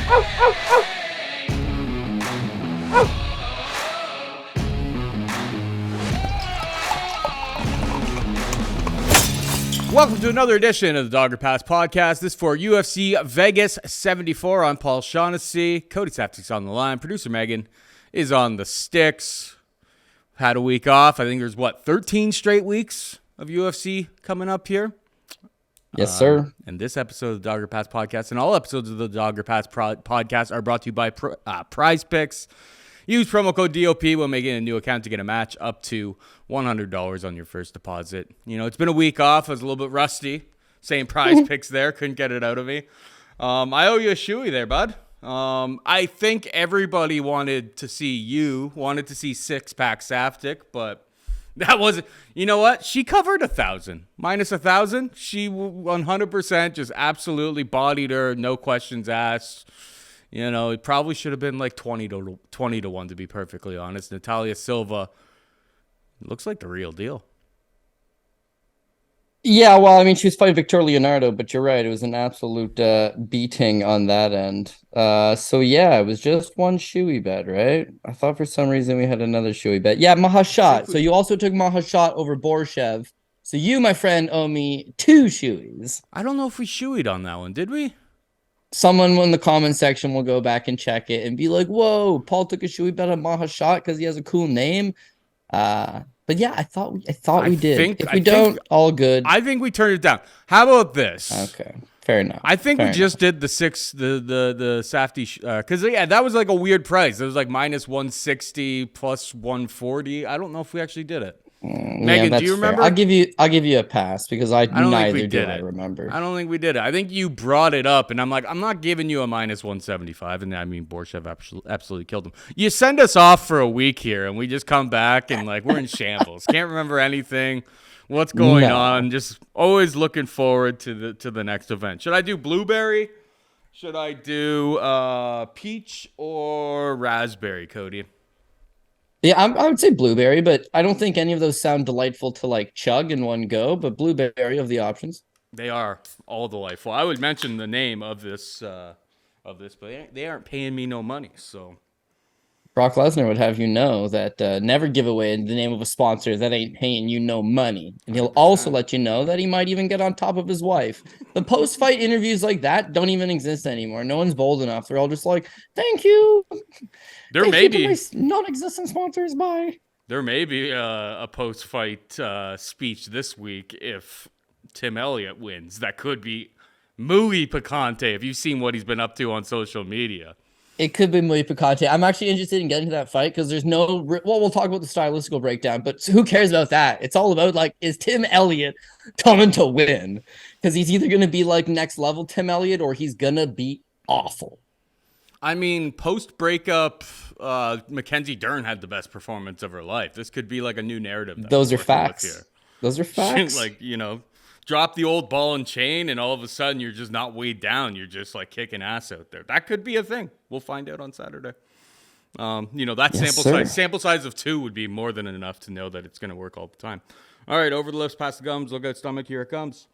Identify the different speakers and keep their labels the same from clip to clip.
Speaker 1: Welcome to another edition of the Dogger Pass podcast. This is for UFC Vegas 74. I'm Paul Shaughnessy. Cody Saftic's on the line. Producer Megan is on the sticks. Had a week off. I think there's, 13 straight weeks of UFC coming up here?
Speaker 2: Yes, sir.
Speaker 1: And this episode of the Dogger Pass podcast and all episodes of the Dogger Pass podcast are brought to you by Prize Picks. Use promo code DOP when making a new account to get a match up to $100 on your first deposit. You know, it's been a week off. I was a little bit rusty saying Prize Picks there. Couldn't get it out of me. I owe you a shoey there, bud. I think everybody wanted to see six-pack Saftic, but that wasn't, you know what? She covered 1,000. Minus 1,000. She 100% just absolutely bodied her. No questions asked. You know, it probably should have been like 20 to 1, to be perfectly honest. Natalia Silva looks like the real deal.
Speaker 2: Yeah, well, I mean, she was fighting Victor Leonardo, but you're right. It was an absolute beating on that end. So, yeah, it was just one shoey bet, right? I thought for some reason we had another shoey bet. Yeah, Mahashat. So you also took Mahashat over Borshev. So you, my friend, owe me 2 shoeys.
Speaker 1: I don't know if we shoeyed on that one, did we?
Speaker 2: Someone in the comment section will go back and check it and be like, whoa, Paul took a shoey bet on Mahashat because he has a cool name. But yeah, I thought we did. If we don't, all good.
Speaker 1: I think we turned it down. How about this?
Speaker 2: Okay, fair enough.
Speaker 1: I think we just did the Safty, because that was like a weird price. It was like minus 160 plus 140. I don't know if we actually did it. Megan, do you remember?
Speaker 2: Fair. I'll give you a pass because I neither do I remember.
Speaker 1: I don't think we did it. I think you brought it up, and I'm like, I'm not giving you a minus 175. And I mean, Borshev absolutely killed him. You send us off for a week here, and we just come back and like we're in shambles. Can't remember anything. What's going on? Just always looking forward to the next event. Should I do blueberry? Should I do peach or raspberry, Cody?
Speaker 2: Yeah, I would say blueberry, but I don't think any of those sound delightful to like chug in one go. But blueberry of the options,
Speaker 1: they are all delightful. I would mention the name of this, but they aren't paying me no money. So
Speaker 2: Brock Lesnar would have you know that never give away the name of a sponsor that ain't paying you no money, and he'll also let you know that he might even get on top of his wife. The post-fight interviews like that don't even exist anymore. No one's bold enough. They're all just like, "Thank you."
Speaker 1: There may be
Speaker 2: non-existent sponsors. Bye.
Speaker 1: There may be a post-fight speech this week if Tim Elliott wins. That could be muy picante if you've seen what he's been up to on social media.
Speaker 2: It could be muy picante. I'm actually interested in getting to that fight because there's no... Well, we'll talk about the stylistical breakdown, but who cares about that? It's all about, like, is Tim Elliott coming to win? Because he's either going to be, like, next level Tim Elliott or he's going to be awful.
Speaker 1: I mean, post-breakup, Mackenzie Dern had the best performance of her life. This could be like a new narrative.
Speaker 2: Those are facts. Those are facts.
Speaker 1: Like, you know, drop the old ball and chain, and all of a sudden you're just not weighed down. You're just like kicking ass out there. That could be a thing. We'll find out on Saturday. You know, that sample size of 2 would be more than enough to know that it's going to work all the time. All right, over the lips, past the gums, look out stomach. Here it comes.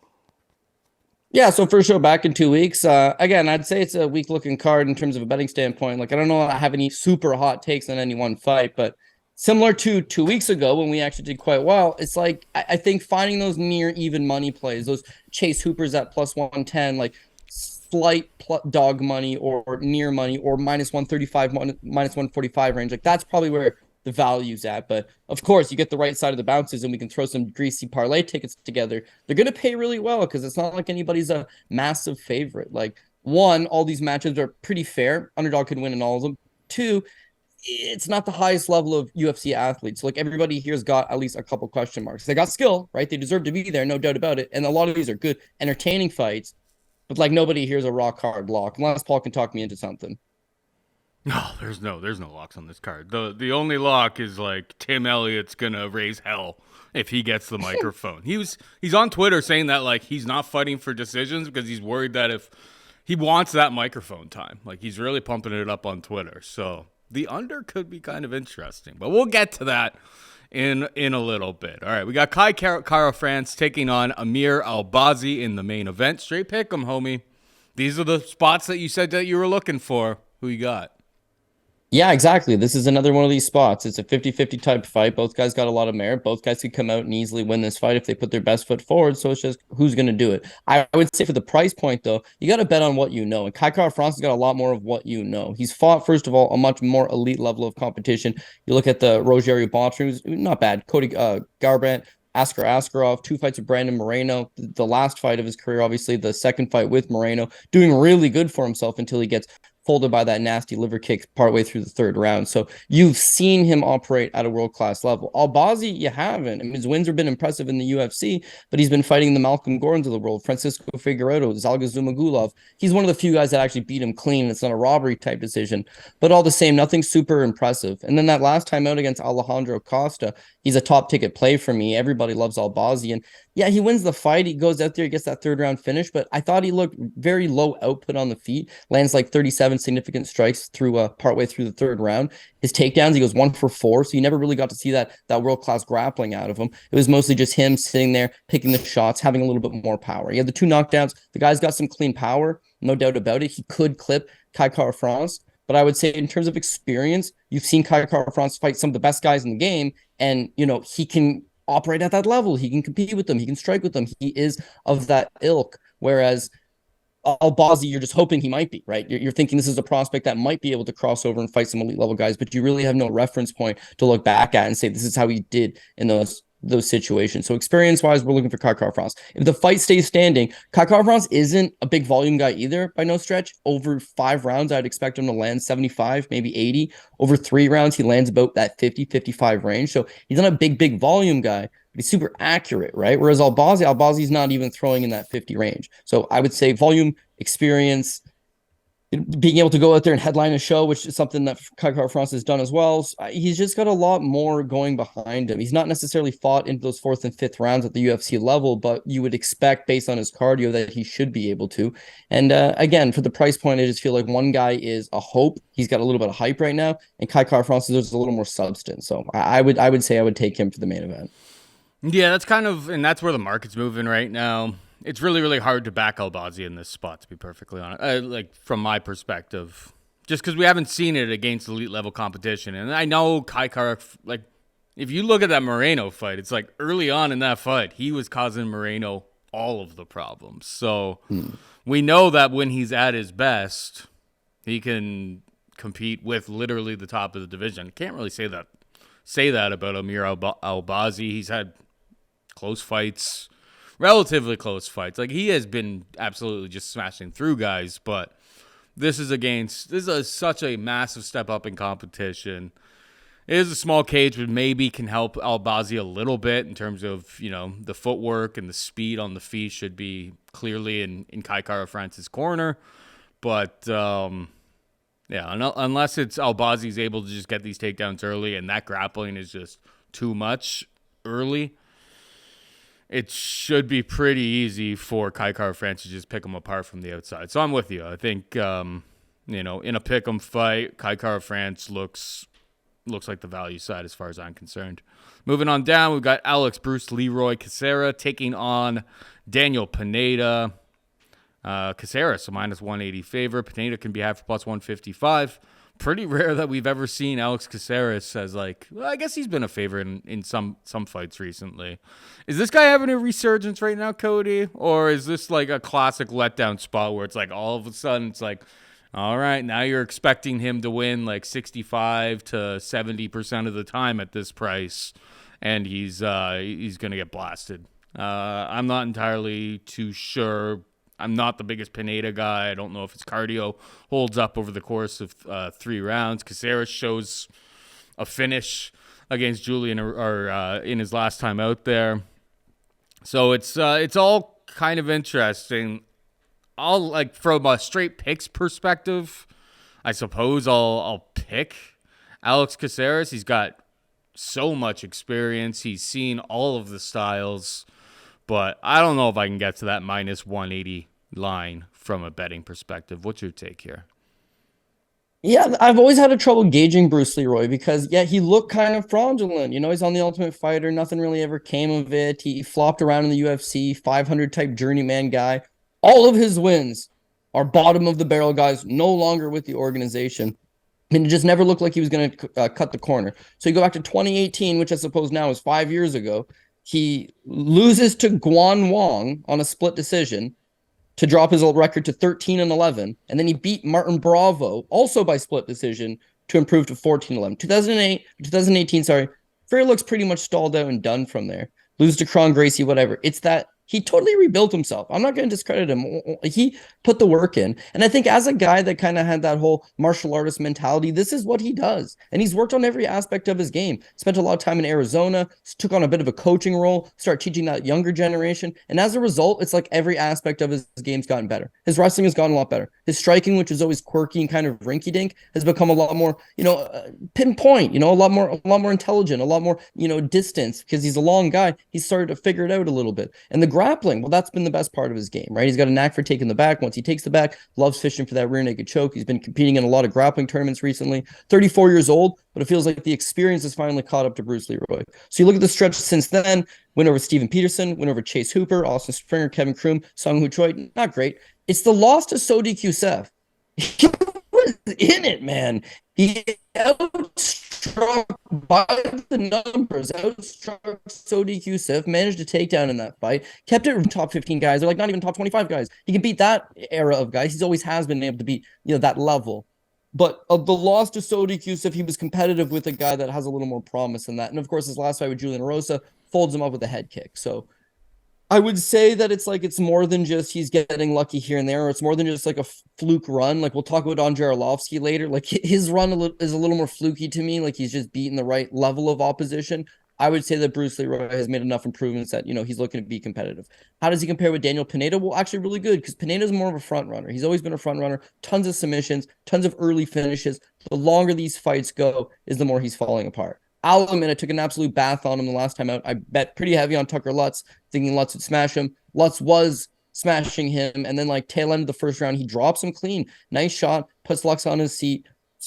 Speaker 2: Yeah, so first show back in 2 weeks. Again, I'd say it's a weak-looking card in terms of a betting standpoint. Like, I don't know if I have any super hot takes on any one fight, but similar to 2 weeks ago when we actually did quite well, it's like I think finding those near even money plays, those Chase Hoopers at plus 110, like slight dog money or near money or minus 135, minus 145 range, like that's probably where the value's at. But of course, you get the right side of the bounces and we can throw some greasy parlay tickets together. They're going to pay really well because it's not like anybody's a massive favorite. Like, one, all these matches are pretty fair. Underdog could win in all of them. 2, it's not the highest level of UFC athletes. Like, everybody here's got at least a couple question marks. They got skill, right? They deserve to be there, no doubt about it. And a lot of these are good, entertaining fights. But like, nobody here's a rock hard lock unless Paul can talk me into something.
Speaker 1: No, there's no locks on this card. The only lock is like Tim Elliott's gonna raise hell if he gets the microphone. He's on Twitter saying that like he's not fighting for decisions because he's worried that if he wants that microphone time, like he's really pumping it up on Twitter. So the under could be kind of interesting, but we'll get to that in a little bit. All right, we got Kai Kara France taking on Amir Albazi in the main event. Straight pick 'em, homie. These are the spots that you said that you were looking for. Who you got?
Speaker 2: Yeah, exactly. This is another one of these spots. It's a 50-50 type fight. Both guys got a lot of merit. Both guys could come out and easily win this fight if they put their best foot forward. So it's just who's going to do it. I would say for the price point, though, you got to bet on what you know. And Kai France has got a lot more of what you know. He's fought, first of all, a much more elite level of competition. You look at the Rogerio Bontra, who's not bad. Cody Garbrandt, Askarov, 2 fights with Brandon Moreno. The last fight of his career, obviously, the second fight with Moreno, doing really good for himself until he gets folded by that nasty liver kick partway through the 3rd round. So you've seen him operate at a world-class level. Albazi, you haven't. I mean, his wins have been impressive in the UFC, but he's been fighting the Malcolm Gordons of the world, Francisco Figueiredo, Zalga Zumagulov. He's one of the few guys that actually beat him clean. It's not a robbery type decision, but all the same, nothing super impressive. And then that last time out against Alejandro Costa, he's a top ticket play for me. Everybody loves Albazi. And yeah, he wins the fight. He goes out there, he gets that 3rd round finish, but I thought he looked very low output on the feet, lands like 37 significant strikes through partway through the 3rd round. His takedowns, he goes 1 for 4, so you never really got to see that world-class grappling out of him. It was mostly just him sitting there, picking the shots, having a little bit more power. He had the 2 knockdowns. The guy's got some clean power, no doubt about it. He could clip Kai France, but I would say in terms of experience, you've seen Kai France fight some of the best guys in the game, and, he can operate at that level. He can compete with them. He can strike with them. He is of that ilk. Whereas Albazi, you're just hoping he might be, right? You're thinking this is a prospect that might be able to cross over and fight some elite level guys, but you really have no reference point to look back at and say this is how he did in those situations. So experience-wise, we're looking for Kai France. If the fight stays standing, Kai France isn't a big volume guy either, by no stretch. Over 5 rounds, I'd expect him to land 75, maybe 80. Over 3 rounds, he lands about that 50, 55 range. So he's not a big volume guy, but he's super accurate, right? Whereas Albazi's not even throwing in that 50 range. So I would say volume, experience, being able to go out there and headline a show, which is something that Kai France has done as well. So he's just got a lot more going behind him. He's not necessarily fought into those 4th and 5th rounds at the UFC level, but you would expect based on his cardio that he should be able to. And again, for the price point, I just feel like one guy is a hope. He's got a little bit of hype right now, and Kai France, there's a little more substance. So I would say I would take him for the main event.
Speaker 1: Yeah, and that's where the market's moving right now. It's really, really hard to back Albazi in this spot, to be perfectly honest. Like, from my perspective, just because we haven't seen it against elite level competition. And I know like, if you look at that Moreno fight, it's like early on in that fight, he was causing Moreno all of the problems. So we know that when he's at his best, he can compete with literally the top of the division. Can't really say that about Amir Albazi. He's had close fights. Relatively close fights. Like, he has been absolutely just smashing through guys, but this is such a massive step up in competition. It is a small cage, but maybe can help Albazi a little bit in terms of, the footwork and the speed on the feet should be clearly in Kai France's corner. But, unless it's Albazi's able to just get these takedowns early and that grappling is just too much early, it should be pretty easy for Kai France to just pick him apart from the outside. So I'm with you. I think, in a pick'em fight, Kai France looks like the value side as far as I'm concerned. Moving on down, we've got Alex Bruce Leroy Caceres taking on Daniel Pineda. Caceres, a minus 180 favorite. Pineda can be had for plus 155. Pretty rare that we've ever seen Alex Caceres as I guess he's been a favorite in some fights recently. Is this guy having a resurgence right now, Cody? Or is this like a classic letdown spot where it's like all of a sudden it's like, all right, now you're expecting him to win like 65 to 70% of the time at this price, and he's going to get blasted. I'm not entirely too sure. I'm not the biggest Pineda guy. I don't know if his cardio holds up over the course of 3 rounds. Caceres shows a finish against Julian in his last time out there. So it's all kind of interesting. From a straight picks perspective, I suppose I'll pick Alex Caceres. He's got so much experience. He's seen all of the styles, but I don't know if I can get to that minus 180 line from a betting perspective. What's your take here?
Speaker 2: Yeah, I've always had a trouble gauging Bruce Leroy because, he looked kind of fraudulent. He's on the Ultimate Fighter. Nothing really ever came of it. He flopped around in the UFC, 500 type journeyman guy. All of his wins our bottom of the barrel guys no longer with the organization. And it just never looked like he was going to cut the corner. So you go back to 2018, which I suppose now is 5 years ago. He loses to Guan Wang on a split decision to drop his old record to 13-11. And then he beat Martin Bravo, also by split decision, to improve to 14-11. 2018, Frey looks pretty much stalled out and done from there. Lose to Kron Gracie, whatever. It's that he totally rebuilt himself. I'm not going to discredit him. He put the work in. And I think as a guy that kind of had that whole martial artist mentality, this is what he does. And he's worked on every aspect of his game. Spent a lot of time in Arizona, took on a bit of a coaching role, started teaching that younger generation. And as a result, it's like every aspect of his game's gotten better. His wrestling has gotten a lot better. His striking, which was always quirky and kind of rinky-dink, has become a lot more, pinpoint, a lot more intelligent, a lot more, distance, because he's a long guy. He's started to figure it out a little bit. And the grappling, well, that's been the best part of his game, right? He's got a knack for taking the back. Once he takes the back, loves fishing for that rear naked choke. He's been competing in a lot of grappling tournaments recently. 34 years old, but it feels like the experience has finally caught up to Bruce Leroy. So you look at the stretch since then, win over Steven Peterson, win over Chase Hooper, Austin Springer, Kevin Kroom, Sung Hoo Choi, not great. It's the loss to Sodi Kusef. He was in it, man. He outstruck by the numbers, outstruck Sodi Kusef, managed to take down in that fight, kept it top 15 guys, or like not even top 25 guys. He can beat that era of guys. He's always has been able to beat, that level. But of the loss to Sodi Kusef, he was competitive with a guy that has a little more promise than that. And of course, his last fight with Julian Rosa folds him up with a head kick. So I would say that it's more than just he's getting lucky here and there, or it's more than just like a fluke run. Like we'll talk about Andrei Arlovski later. Like his run is a little more fluky to me. Like he's just beating the right level of opposition. I would say that Bruce Leroy has made enough improvements that, he's looking to be competitive. How does he compare with Daniel Pineda? Well, actually really good, because Pineda's more of a front runner. He's always been a front runner, tons of submissions, tons of early finishes. The longer these fights go is the more he's falling apart. I'll admit I took an absolute bath on him the last time out. I bet pretty heavy on Tucker Lutz, thinking Lutz would smash him. Lutz was smashing him, and then tail end of the first round, he drops him clean. Nice shot, puts Lutz on his seat,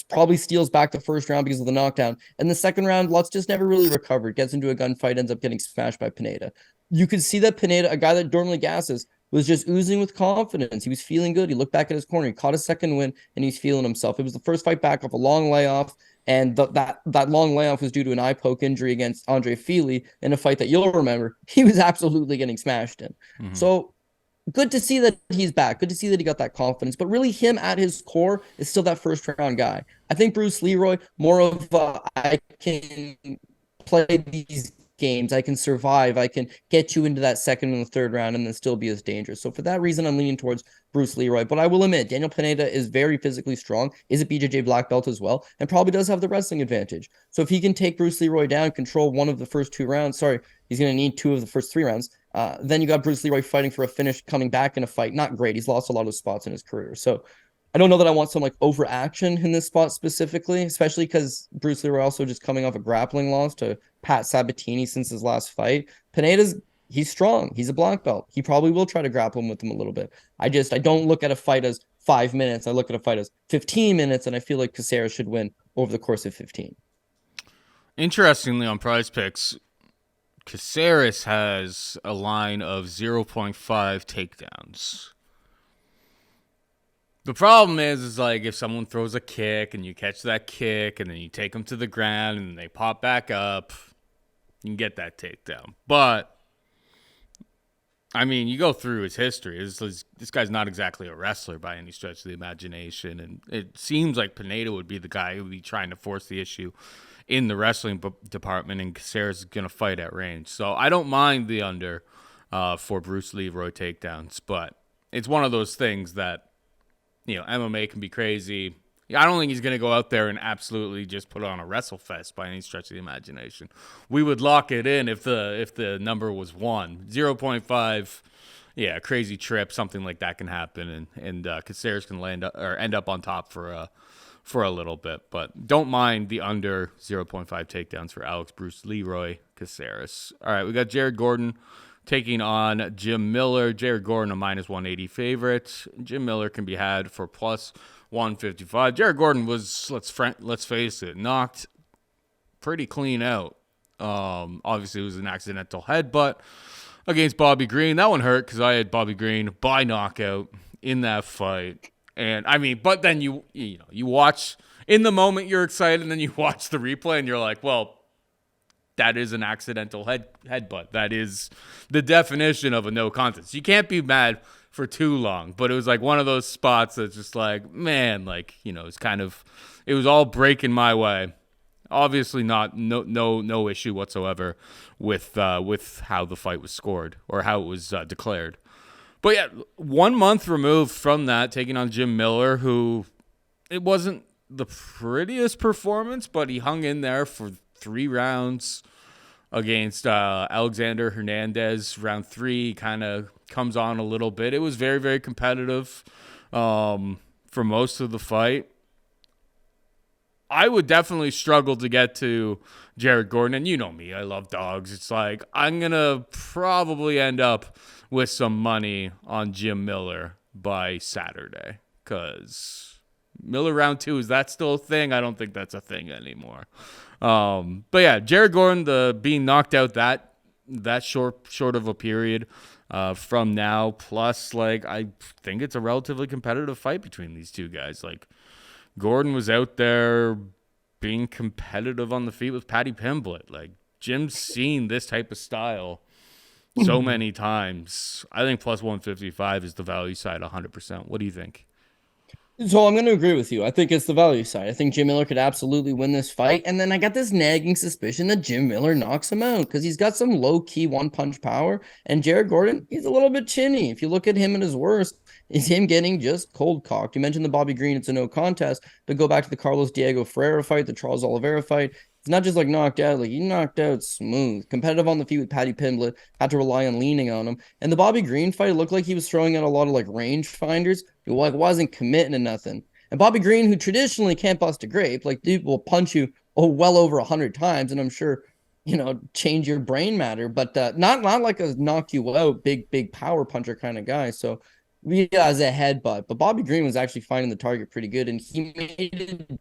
Speaker 2: probably steals back the first round because of the knockdown. And the second round, Lutz just never really recovered, gets into a gunfight, ends up getting smashed by Pineda. You could see that Pineda, a guy that normally gasses, was just oozing with confidence. He was feeling good. He looked back at his corner. He caught a second win, and he's feeling himself. It was the first fight back off a long layoff, and that long layoff was due to an eye poke injury against Andre Fili in a fight that you'll remember. He was absolutely getting smashed in. Mm-hmm. So good to see that he's back. Good to see that he got that confidence. But really, him at his core is still that first round guy. I think Bruce Leroy, more of I can play these games, I can survive, I can get you into that second and the third round and then still be as dangerous. So for that reason, I'm leaning towards Bruce Leroy. But I will admit, Daniel Pineda is very physically strong, is a BJJ black belt as well, and probably does have the wrestling advantage. So if he can take Bruce Leroy down, control one of the first two rounds, he's going to need two of the first three rounds. Then you got Bruce Leroy fighting for a finish, coming back in a fight. Not great. He's lost a lot of spots in his career. So I don't know that I want some overaction in this spot specifically, especially because Bruce Leroy also just coming off a grappling loss to Pat Sabatini since his last fight. He's strong. He's a black belt. He probably will try to grapple him with him a little bit. I don't look at a fight as 5 minutes. I look at a fight as 15 minutes, and I feel like Caceres should win over the course of 15.
Speaker 1: Interestingly, on Prize Picks, Caceres has a line of 0.5 takedowns. The problem is if someone throws a kick and you catch that kick and then you take them to the ground and they pop back up, you can get that takedown. But, you go through his history. This guy's not exactly a wrestler by any stretch of the imagination. And it seems like Pineda would be the guy who would be trying to force the issue in the wrestling department, and Caceres is going to fight at range. So I don't mind the under for Bruce Leroy takedowns, but it's one of those things that, MMA can be crazy. I don't think he's going to go out there and absolutely just put on a wrestle fest by any stretch of the imagination. We would lock it in if the number was 1. 0.5, crazy trip, something like that can happen, and Caceres can end up on top for a little bit. But don't mind the under 0.5 takedowns for Alex Bruce Leroy Caceres. All right, we got Jared Gordon taking on Jim Miller. Jared Gordon, a minus 180 favorite. Jim Miller can be had for plus 155. Jared Gordon was, let's face it, knocked pretty clean out. Obviously, it was an accidental headbutt against Bobby Green. That one hurt because I had Bobby Green by knockout in that fight. And I mean, but then you watch in the moment, you're excited, and then you watch the replay and you're like, well, that is an accidental headbutt. That is the definition of a no contest. You can't be mad for too long, but it was like one of those spots that's just like, man, like, it was all breaking my way. Obviously no issue whatsoever with how the fight was scored or how it was declared. But yeah, 1 month removed from that, taking on Jim Miller, who it wasn't the prettiest performance, but he hung in there for 3 rounds against Alexander Hernandez. Round 3 kind of comes on a little bit. It was very, very competitive for most of the fight. I would definitely struggle to get to Jared Gordon, and you know me, I love dogs. It's like I'm going to probably end up with some money on Jim Miller by Saturday, because Miller round 2, is that still a thing? I don't think that's a thing anymore. But yeah, Jared Gordon, being knocked out that short of a period from now, plus like I think it's a relatively competitive fight between these two guys. Like Gordon was out there being competitive on the feet with Paddy Pimblett. Like Jim's seen this type of style so many times. I think plus 155 is the value side 100%. What do you think?
Speaker 2: So I'm going to agree with you. I think it's the value side. I think Jim Miller could absolutely win this fight. And then I got this nagging suspicion that Jim Miller knocks him out because he's got some low-key one-punch power. And Jared Gordon, he's a little bit chinny. If you look at him at his worst, is him getting just cold-cocked. You mentioned the Bobby Green, it's a no contest. But go back to the Carlos Diego Ferreira fight, the Charles Oliveira fight. It's not just like knocked out, like he knocked out smooth. Competitive on the feet with Paddy Pimblett, had to rely on leaning on him. And the Bobby Green fight, it looked like he was throwing out a lot of like range finders. He like wasn't committing to nothing. And Bobby Green, who traditionally can't bust a grape, like dude will punch you well over 100 times, and I'm sure, change your brain matter, but not like a knock you out, big power puncher kind of guy. So yeah, as a headbutt, but Bobby Green was actually finding the target pretty good, and he made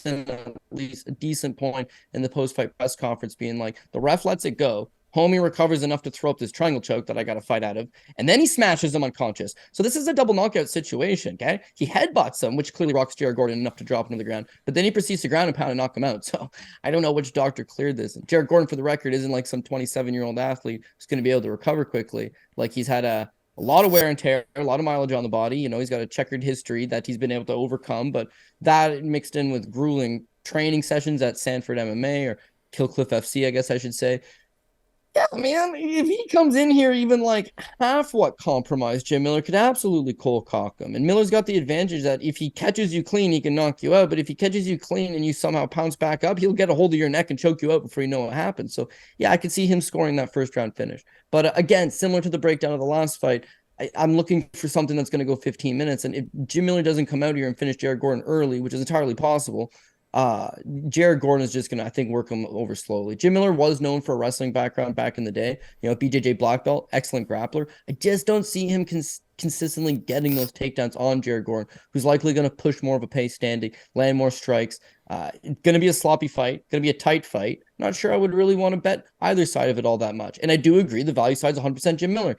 Speaker 2: at least a decent point in the post-fight press conference, being like, the ref lets it go. Homie recovers enough to throw up this triangle choke that I got to fight out of, and then he smashes him unconscious. So this is a double knockout situation, okay? He headbutts him, which clearly rocks Jared Gordon enough to drop him to the ground, but then he proceeds to ground and pound and knock him out. So I don't know which doctor cleared this. And Jared Gordon, for the record, isn't like some 27-year-old athlete who's going to be able to recover quickly. Like he's had a lot of wear and tear, a lot of mileage on the body. He's got a checkered history that he's been able to overcome, but that mixed in with grueling training sessions at Sanford MMA or Killcliff FC, I guess I should say. Yeah, man, if he comes in here even like half what compromised, Jim Miller could absolutely cold cock him. And Miller's got the advantage that if he catches you clean, he can knock you out. But if he catches you clean and you somehow pounce back up, he'll get a hold of your neck and choke you out before you know what happens. So yeah, I could see him scoring that first round finish. But again, similar to the breakdown of the last fight, I'm looking for something that's going to go 15 minutes. And if Jim Miller doesn't come out here and finish Jared Gordon early, which is entirely possible, Jared Gordon is just going to, I think, work him over slowly. Jim Miller was known for a wrestling background back in the day. BJJ black belt, excellent grappler. I just don't see him consistently getting those takedowns on Jared Gordon, who's likely going to push more of a pace standing, land more strikes. It's going to be a sloppy fight, going to be a tight fight. Not sure I would really want to bet either side of it all that much. And I do agree the value side is 100% Jim Miller.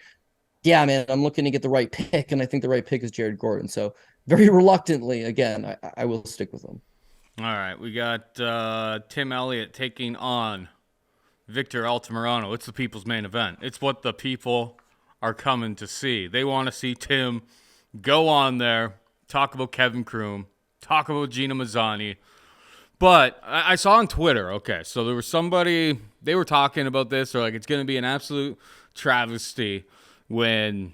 Speaker 2: Yeah, man, I'm looking to get the right pick, and I think the right pick is Jared Gordon. So very reluctantly, again, I will stick with him.
Speaker 1: All right, we got Tim Elliott taking on Victor Altamirano. It's the people's main event. It's what the people are coming to see. They want to see Tim go on there, talk about Kevin Kroom, talk about Gina Mazzani. But I saw on Twitter, okay, so there was somebody, they were talking about this, or like it's going to be an absolute travesty when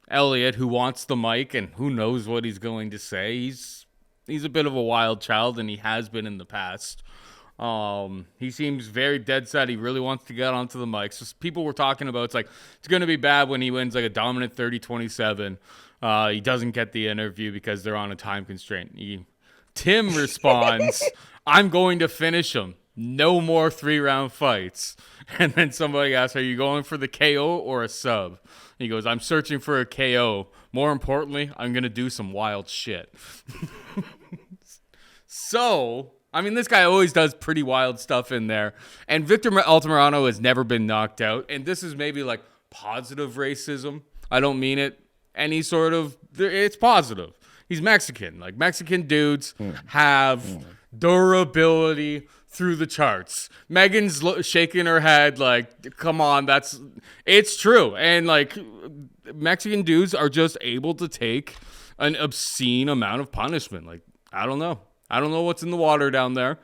Speaker 1: Elliott, who wants the mic and who knows what he's going to say, he's a bit of a wild child, and he has been in the past. He seems very dead set. He really wants to get onto the mic. So people were talking about, it's going to be bad when he wins like a dominant 30-27. He doesn't get the interview because they're on a time constraint. Tim responds, I'm going to finish him. No more 3-round fights. And then somebody asks, are you going for the KO or a sub? He goes, I'm searching for a KO. More importantly, I'm going to do some wild shit. So, I mean, this guy always does pretty wild stuff in there. And Victor Altamirano has never been knocked out. And this is maybe like positive racism. I don't mean it any sort of, it's positive. He's Mexican. Like, Mexican dudes have durability through the charts. Megan's shaking her head like, come on, it's true. And like, Mexican dudes are just able to take an obscene amount of punishment. Like, I don't know what's in the water down there,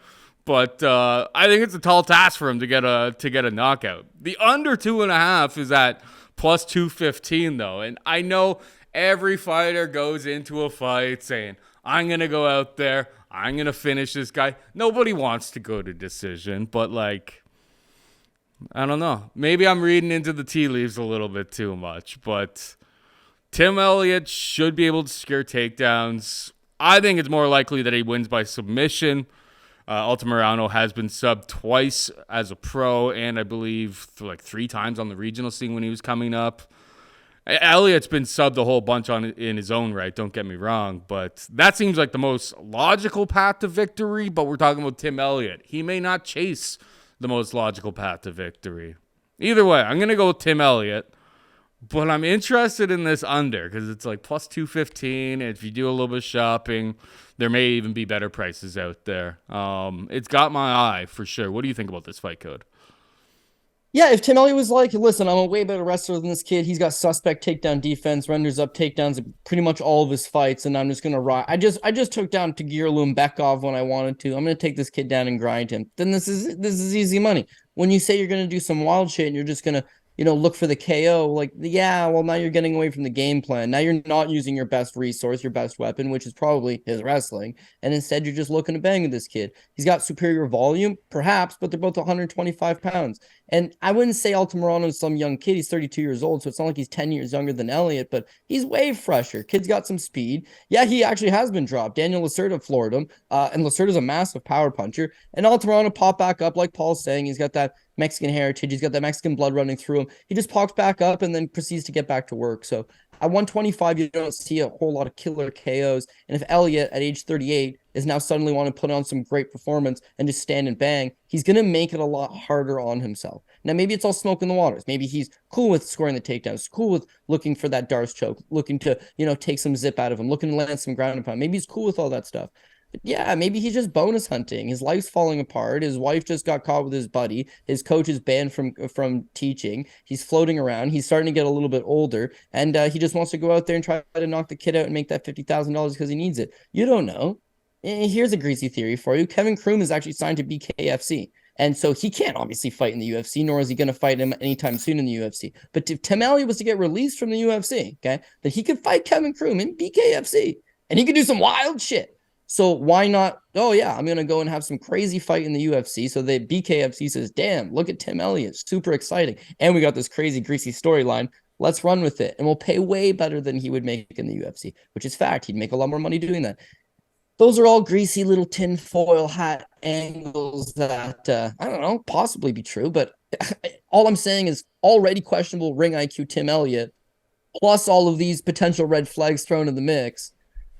Speaker 1: but I think it's a tall task for him to get a knockout. The under 2.5 is at plus 215 though, and I know every fighter goes into a fight saying, I'm gonna go out there, I'm gonna finish this guy. Nobody wants to go to decision, but like, I don't know. Maybe I'm reading into the tea leaves a little bit too much, but Tim Elliott should be able to secure takedowns. I think it's more likely that he wins by submission. Altamirano has been subbed twice as a pro, and I believe like 3 times on the regional scene when he was coming up. Elliott's been subbed a whole bunch in his own right, don't get me wrong, but that seems like the most logical path to victory, but we're talking about Tim Elliott. He may not chase the most logical path to victory. Either way, I'm going to go with Tim Elliott, but I'm interested in this under because it's like plus 215. If you do a little bit of shopping, there may even be better prices out there. It's got my eye for sure. What do you think about this fight code?
Speaker 2: Yeah, if Tim Elliott was like, listen, I'm a way better wrestler than this kid. He's got suspect takedown defense, renders up takedowns in pretty much all of his fights, and I'm just gonna ride. I just took down Tagir Lumbekov when I wanted to. I'm gonna take this kid down and grind him. Then this is easy money. When you say you're gonna do some wild shit and you're just gonna look for the KO, like, yeah, well, now you're getting away from the game plan. Now you're not using your best resource, your best weapon, which is probably his wrestling. And instead, you're just looking to bang with this kid. He's got superior volume, perhaps, but they're both 125 pounds. And I wouldn't say Altamirano is some young kid. He's 32 years old, so it's not like he's 10 years younger than Elliott, but he's way fresher. Kid's got some speed. Yeah, he actually has been dropped. Daniel Lacerda floored him, and Lacerda's a massive power puncher. And Altamirano popped back up, like Paul's saying. He's got that Mexican heritage. He's got that Mexican blood running through him. He just pops back up and then proceeds to get back to work. So at 125, you don't see a whole lot of killer KOs. And if Elliott at age 38 is now suddenly want to put on some great performance and just stand and bang, he's going to make it a lot harder on himself. Now, maybe it's all smoke in the waters. Maybe he's cool with scoring the takedowns, cool with looking for that Darce choke, looking to, take some zip out of him, looking to land some ground and pound. Maybe he's cool with all that stuff. Yeah, maybe he's just bonus hunting. His life's falling apart. His wife just got caught with his buddy. His coach is banned from teaching. He's floating around. He's starting to get a little bit older, and he just wants to go out there and try to knock the kid out and make that $50,000 because he needs it. You don't know. Here's a greasy theory for you. Kevin Croom is actually signed to BKFC. And so he can't obviously fight in the UFC, nor is he going to fight him anytime soon in the UFC. But if Tim Elliott was to get released from the UFC, okay, then he could fight Kevin Croom in BKFC, and he could do some wild shit. So why not? Oh, yeah, I'm going to go and have some crazy fight in the UFC. So the BKFC says, damn, look at Tim Elliott. Super exciting. And we got this crazy, greasy storyline. Let's run with it. And we'll pay way better than he would make in the UFC, which is fact. He'd make a lot more money doing that. Those are all greasy little tinfoil hat angles that, I don't know, possibly be true. But all I'm saying is already questionable ring IQ Tim Elliott, plus all of these potential red flags thrown in the mix.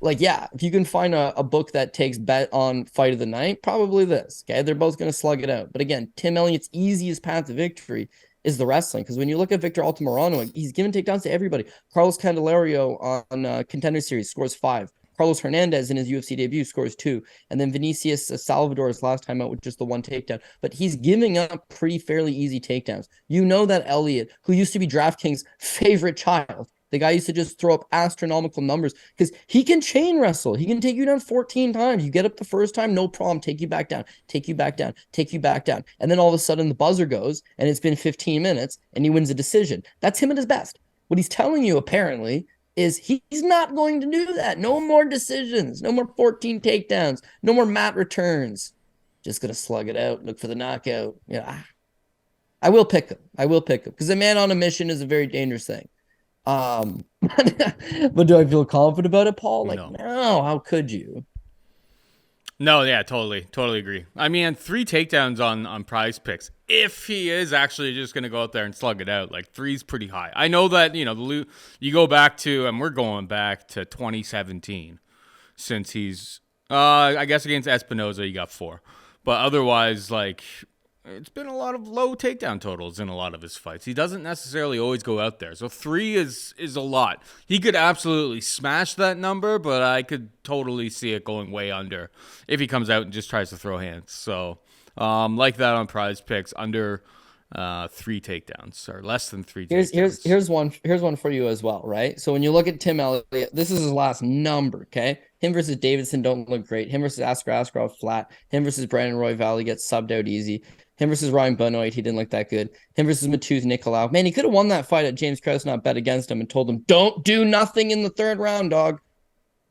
Speaker 2: Like, yeah, if you can find a book that takes bet on fight of the night, probably this. Okay, they're both going to slug it out. But again, Tim Elliott's easiest path to victory is the wrestling. Because when you look at Victor Altamirano, he's given takedowns to everybody. Carlos Candelario on Contender Series scores 5. Carlos Hernandez in his UFC debut scores 2. And then Vinicius Salvador's last time out with just the 1 takedown. But he's giving up pretty fairly easy takedowns. You know that Elliott, who used to be DraftKings' favorite child, the guy used to just throw up astronomical numbers because he can chain wrestle. He can take you down 14 times. You get up the first time, no problem. Take you back down, take you back down, take you back down. And then all of a sudden the buzzer goes and it's been 15 minutes and he wins a decision. That's him at his best. What he's telling you apparently is he's not going to do that. No more decisions, no more 14 takedowns, no more mat returns. Just going to slug it out, look for the knockout. Yeah, I will pick him. I will pick him because a man on a mission is a very dangerous thing. But do I feel confident about it, Paul? Like, no, how could you?
Speaker 1: No, yeah, totally agree. I mean, 3 takedowns on Prize Picks. If he is actually just going to go out there and slug it out, like 3's pretty high. I know that, you go back to, and we're going back to 2017 since he's, I guess against Espinoza, he got 4. But otherwise, like, it's been a lot of low takedown totals in a lot of his fights. He doesn't necessarily always go out there. So 3 is a lot. He could absolutely smash that number, but I could totally see it going way under if he comes out and just tries to throw hands. So like that on Prize Picks, under 3 takedowns or less than 3 takedowns.
Speaker 2: Here's one for you as well, right? So when you look at Tim Elliott, this is his last number, okay? Him versus Davidson don't look great. Him versus Askarov flat. Him versus Brandon Roy Valley gets subbed out easy. Him versus Ryan Benoit, he didn't look that good. Him versus Matuz Nicolau. Man, he could have won that fight at James Krause, not bet against him and told him, don't do nothing in the 3rd round, dog.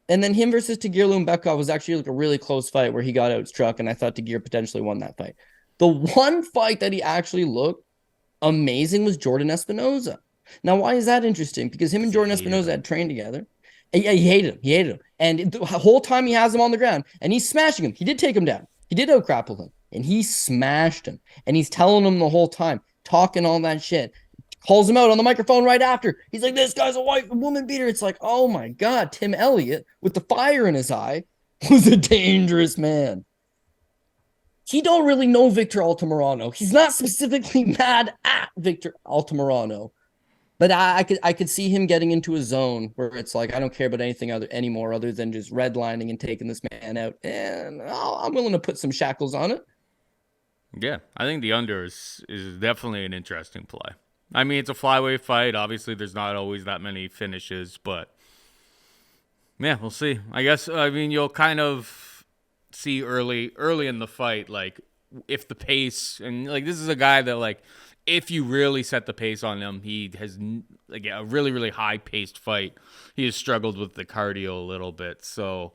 Speaker 2: And then him versus Tagir Lumbekov was actually like a really close fight where he got outstruck, and I thought Tagir potentially won that fight. The one fight that he actually looked amazing was Jordan Espinoza. Now, why is that interesting? Because him and Jordan Espinoza had trained together. Yeah, he hated him. And the whole time he has him on the ground, and he's smashing him. He did take him down. He did out-grapple him, and he smashed him. And he's telling him the whole time, talking all that shit. Calls him out on the microphone right after. He's like, this guy's a white woman beater. It's like, oh my God, Tim Elliott, with the fire in his eye, was a dangerous man. He don't really know Victor Altamirano. He's not specifically mad at Victor Altamirano. But I could see him getting into a zone where it's like, I don't care about anything anymore other than just redlining and taking this man out. And I'm willing to put some shackles on it.
Speaker 1: Yeah, I think the under is definitely an interesting play. I mean, it's a flyweight fight. Obviously, there's not always that many finishes, but yeah, we'll see. I mean, you'll kind of see early in the fight, like, if the pace, and like, this is a guy that, like, if you really set the pace on him, he has like a really, really high paced fight. He has struggled with the cardio a little bit. So,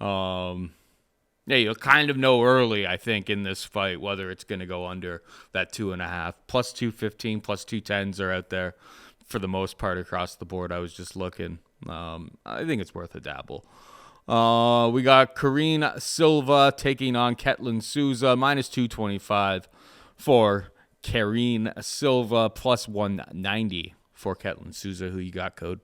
Speaker 1: yeah, you'll kind of know early, I think, in this fight, whether it's going to go under that 2.5. Plus 215, plus 210s are out there for the most part across the board. I was just looking. I think it's worth a dabble. We got Karine Silva taking on Ketlen Souza, minus 225 for Karine Silva, plus 190 for Ketlen Souza. Who you got, Code?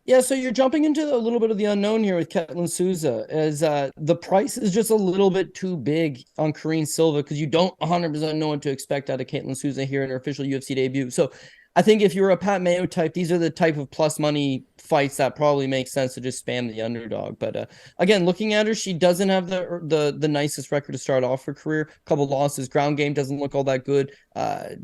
Speaker 2: Yeah, so you're jumping into a little bit of the unknown here with Ketlen Souza, as the price is just a little bit too big on Karine Silva because you don't 100% know what to expect out of Ketlen Souza here in her official UFC debut. So I think if you're a Pat Mayo type, these are the type of plus money fights that probably make sense to just spam the underdog. But again, looking at her, she doesn't have the nicest record to start off her career. A couple losses, ground game doesn't look all that good.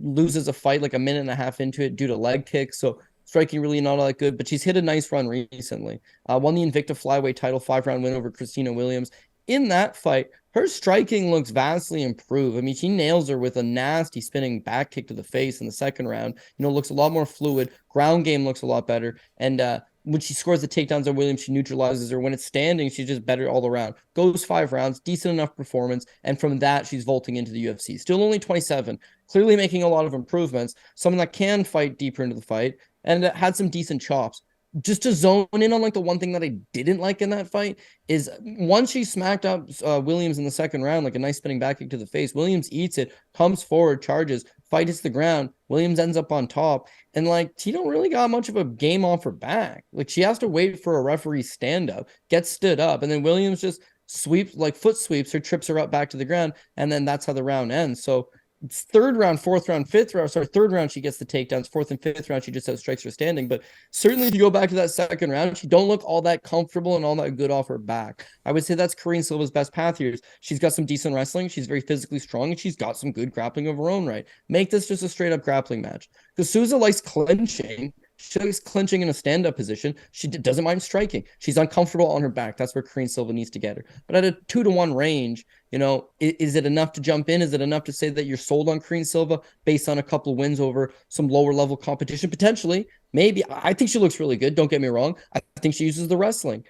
Speaker 2: Loses a fight like a minute and a half into it due to leg kicks. So striking really not all that good, but she's hit a nice run recently. Won the Invicta flyweight title, 5-round win over Christina Williams. In that fight, her striking looks vastly improved. I mean, she nails her with a nasty spinning back kick to the face in the 2nd round. You know, looks a lot more fluid. Ground game looks a lot better. And when she scores the takedowns on Williams, she neutralizes her. When it's standing, she's just better all around. Goes 5 rounds, decent enough performance. And from that, she's vaulting into the UFC. Still only 27, clearly making a lot of improvements. Someone that can fight deeper into the fight and had some decent chops. Just to zone in on like the one thing that I didn't like in that fight is once she smacked up Williams in the 2nd round, like a nice spinning back kick to the face, Williams eats it, comes forward, charges, fight hits the ground, Williams ends up on top, and like she don't really got much of a game off her back. Like she has to wait for a referee stand up, get stood up, and then Williams just sweeps, like foot sweeps her, trips her up back to the ground, and then that's how the round ends. So it's 3rd round, 4th round, 5th round. Sorry, 3rd round, she gets the takedowns. 4th and 5th round, she just outstrikes her standing. But certainly, if you go back to that 2nd round, she don't look all that comfortable and all that good off her back. I would say that's Karine Silva's best path here. She's got some decent wrestling. She's very physically strong, and she's got some good grappling of her own right. Make this just a straight-up grappling match. Because Souza likes clinching. She likes clinching in a stand-up position. She doesn't mind striking. She's uncomfortable on her back. That's where Karine Silva needs to get her. But at a 2-1 range, you know, is it enough to jump in? Is it enough to say that you're sold on Karine Silva based on a couple of wins over some lower-level competition? Potentially. Maybe. I think she looks really good. Don't get me wrong. I think she uses the wrestling.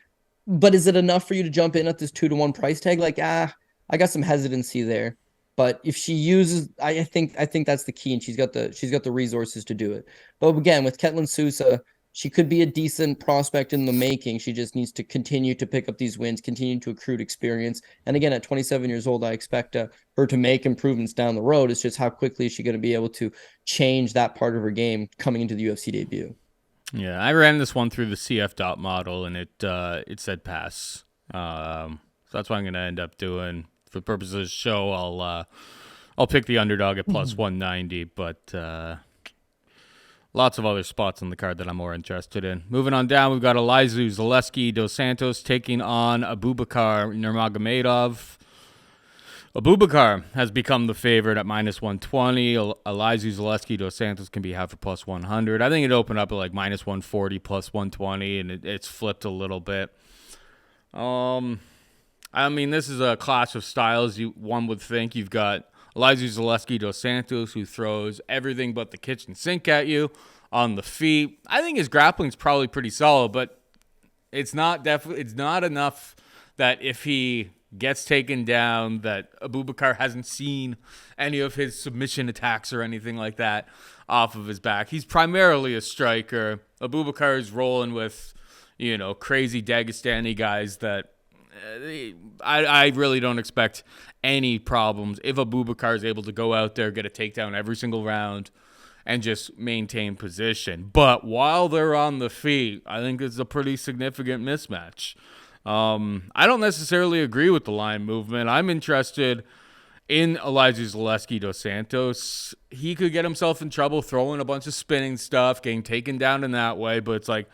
Speaker 2: But is it enough for you to jump in at this 2-1 price tag? Like, I got some hesitancy there. But if she uses, I think that's the key, and she's got the resources to do it. But again, with Ketlen Souza, she could be a decent prospect in the making. She just needs to continue to pick up these wins, continue to accrue experience. And again, at 27 years old, I expect her to make improvements down the road. It's just how quickly is she going to be able to change that part of her game coming into the UFC debut.
Speaker 1: Yeah, I ran this one through the CF dot model, and it said pass. So that's what I'm going to end up doing. For the purposes of the show, I'll I'll pick the underdog at plus 190, but lots of other spots on the card that I'm more interested in. Moving on down, we've got Elizeu, Zaleski, Dos Santos taking on Abubakar, Nurmagomedov. Abubakar has become the favorite at minus 120. Elizeu, Zaleski, Dos Santos can be half for plus 100. I think it opened up at like minus 140, plus 120, and it's flipped a little bit. I mean, this is a clash of styles. One would think you've got Elizeu, Zaleski, Dos Santos, who throws everything but the kitchen sink at you on the feet. I think his grappling's probably pretty solid, but it's not enough that if he gets taken down, that Abubakar hasn't seen any of his submission attacks or anything like that off of his back. He's primarily a striker. Abubakar is rolling with, crazy Dagestani guys that I really don't expect any problems if Abubakar is able to go out there, get a takedown every single round, and just maintain position. But while they're on the feet, I think it's a pretty significant mismatch. I don't necessarily agree with the line movement. I'm interested in Elizeu, Zaleski, Dos Santos. He could get himself in trouble throwing a bunch of spinning stuff, getting taken down in that way, but it's like,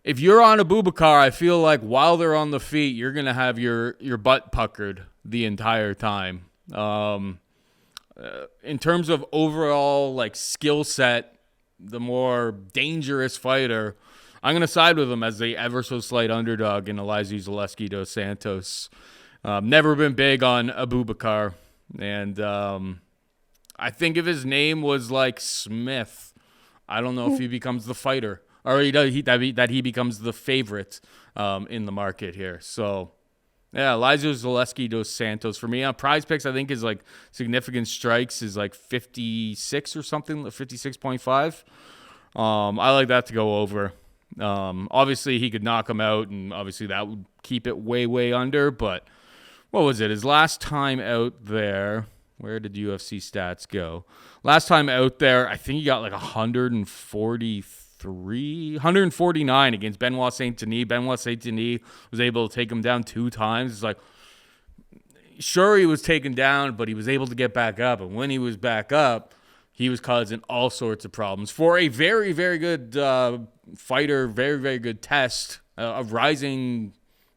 Speaker 1: if you're on Abubakar, I feel like while they're on the feet, you're going to have your butt puckered the entire time. In terms of overall skill set, the more dangerous fighter, I'm going to side with him as the ever so slight underdog in Elizeu, Zaleski, Dos Santos. Never been big on Abubakar, and I think if his name was like Smith, I don't know if he becomes the fighter. Or that he becomes the favorite in the market here. So, yeah, Elizeu, Zaleski, Dos Santos. For me, on Prize Picks, I think his significant strikes is 56 or something, 56.5. I like that to go over. Obviously, he could knock him out, and obviously that would keep it way, way under. But what was it? His last time out there, where did UFC stats go? Last time out there, I think he got 149 against Benoit Saint-Denis. Benoit Saint-Denis was able to take him down 2 times. It's sure, he was taken down, but he was able to get back up. And when he was back up, he was causing all sorts of problems. For a very, very good fighter, very, very good test, a rising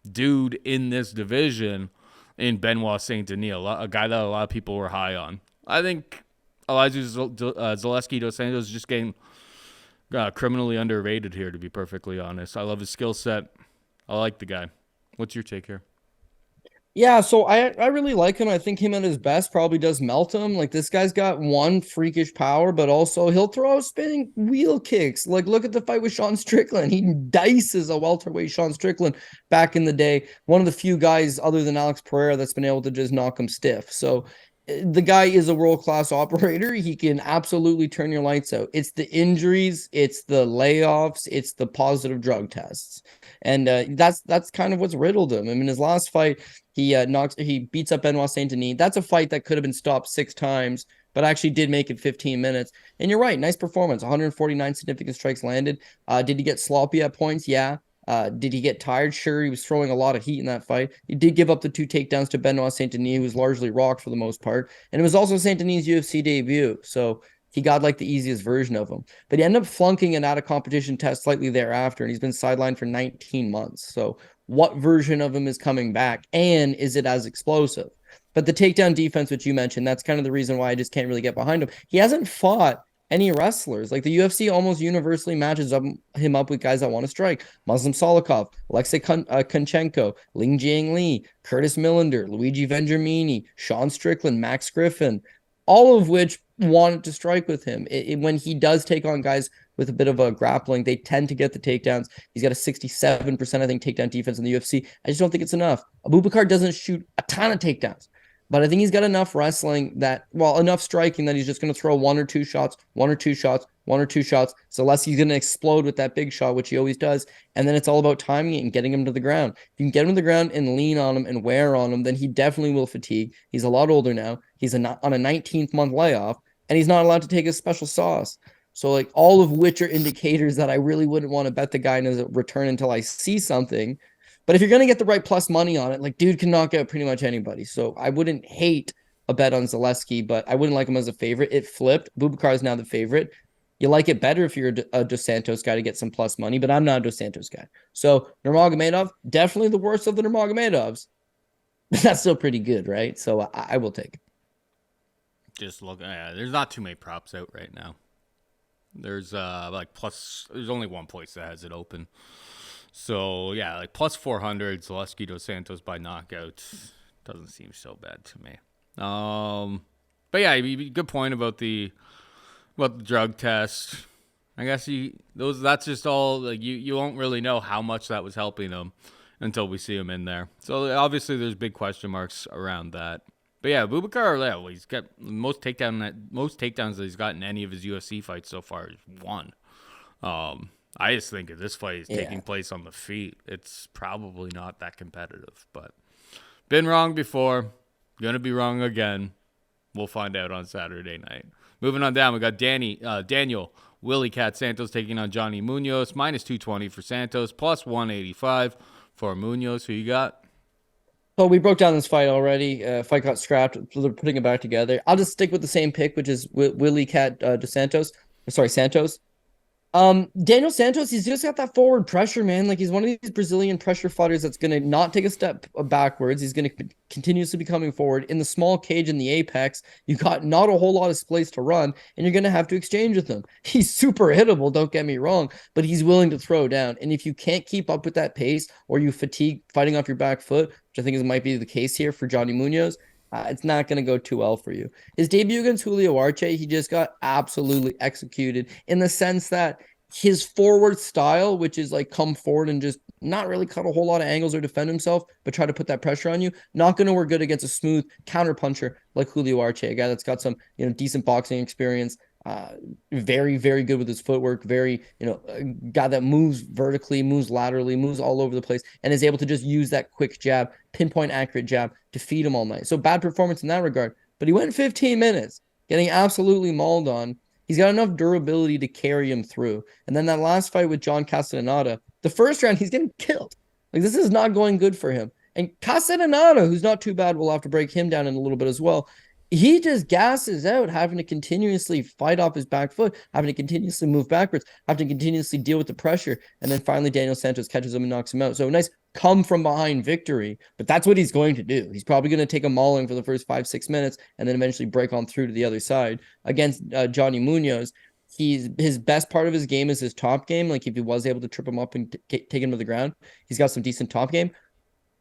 Speaker 1: dude in this division in Benoit Saint-Denis, a guy that a lot of people were high on. I think Elizeu, Zaleski, Dos Santos is just getting criminally underrated here, to be perfectly honest. I love his skill set. I like the guy. What's your take here?
Speaker 2: Yeah, so I really like him. I think him at his best probably does melt him. This guy's got one freakish power, but also he'll throw spinning wheel kicks. Look at the fight with Sean Strickland. He dices a welterweight Sean Strickland back in the day. One of the few guys other than Alex Pereira that's been able to just knock him stiff. So the guy is a world-class operator. He can absolutely turn your lights out. It's the injuries, it's the layoffs, it's the positive drug tests. And that's kind of what's riddled him. I mean, his last fight, he beats up Benoit Saint-Denis. That's a fight that could have been stopped 6 times, but actually did make it 15 minutes. And you're right, nice performance. 149 significant strikes landed. Did he get sloppy at points? Yeah. Did he get tired? Sure, he was throwing a lot of heat in that fight. He did give up the 2 takedowns to Benoit Saint-Denis, who was largely rocked for the most part. And it was also Saint-Denis' UFC debut, so he got the easiest version of him. But he ended up flunking an out-of-competition test slightly thereafter, and he's been sidelined for 19 months. So what version of him is coming back, and is it as explosive? But the takedown defense, which you mentioned, that's kind of the reason why I just can't really get behind him. He hasn't fought any wrestlers. The UFC almost universally matches him up with guys that want to strike. Muslim Solikov, Alexei Konchenko, Ling Jiang Li, Curtis Millender, Luigi Vendramini, Sean Strickland, Max Griffin, all of which wanted to strike with him. When he does take on guys with a bit of a grappling, they tend to get the takedowns. He's got a 67%, I think, takedown defense in the UFC. I just don't think it's enough. Abubakar doesn't shoot a ton of takedowns, but I think he's got enough wrestling enough striking that he's just going to throw 1 or 2 shots, 1 or 2 shots, 1 or 2 shots. So unless he's going to explode with that big shot, which he always does. And then it's all about timing it and getting him to the ground. If you can get him to the ground and lean on him and wear on him, then he definitely will fatigue. He's a lot older now. He's on a 19th month layoff, and he's not allowed to take his special sauce. So all of which are indicators that I really wouldn't want to bet the guy in his return until I see something. But if you're going to get the right plus money on it, dude can knock out pretty much anybody. So I wouldn't hate a bet on Zaleski, but I wouldn't like him as a favorite. It flipped. Abubakar is now the favorite. You like it better if you're a Dos Santos guy to get some plus money, but I'm not a Dos Santos guy. So Nurmagomedov, definitely the worst of the Nurmagomedovs. But that's still pretty good, right? So I will take it.
Speaker 1: Just look, there's not too many props out right now. There's there's only one place that has it open. So yeah, like plus 400, Zaleski Dos Santos by knockout doesn't seem so bad to me. But yeah, good point about the drug test. I guess that's just all like you won't really know how much that was helping him until we see him in there. So obviously there's big question marks around that. But yeah, Abubakar, he's got most takedowns that he's got in any of his UFC fights so far is one. I just think if this fight is taking place on the feet, it's probably not that competitive. But been wrong before, gonna be wrong again. We'll find out on Saturday night. Moving on down, we got Daniel Willie Cat Santos taking on Johnny Munoz, minus 220 for Santos, plus 185 for Munoz. Who you got?
Speaker 2: So we broke down this fight already. Fight got scrapped. So they're putting it back together. I'll just stick with the same pick, which is Willie Cat Santos. Daniel Santos, he's just got that forward pressure, man. Like he's one of these Brazilian pressure fighters that's going to not take a step backwards. He's going to continuously be coming forward. In the small cage in the apex, you got not a whole lot of space to run, and you're going to have to exchange with him. He's super hittable, don't get me wrong, but he's willing to throw down. And if you can't keep up with that pace or you fatigue fighting off your back foot, which I think might be the case here for Johnny Munoz, it's not going to go too well for you. His debut against Julio Arce, he just got absolutely executed in the sense that his forward style, which is like come forward and just not really cut a whole lot of angles or defend himself, but try to put that pressure on you, not going to work good against a smooth counter puncher like Julio Arce, a guy that's got some, decent boxing experience, very, very good with his footwork, very, a guy that moves vertically, moves laterally, moves all over the place, and is able to just use that quick jab, pinpoint accurate jab to feed him all night. So bad performance in that regard, but he went 15 minutes getting absolutely mauled on. He's got enough durability to carry him through. And then that last fight with John Casteneda, the first round, he's getting killed. Like, this is not going good for him. And Casteneda, who's not too bad, we'll have to break him down in a little bit as well. He just gasses out, having to continuously fight off his back foot, having to continuously move backwards, having to continuously deal with the pressure. And then finally, Daniel Santos catches him and knocks him out. So a nice come from behind victory, but that's what he's going to do. He's probably going to take a mauling for the first 5-6 minutes and then eventually break on through to the other side. Against Johnny Munoz, his best part of his game is his top game. Like if he was able to trip him up and take him to the ground, he's got some decent top game.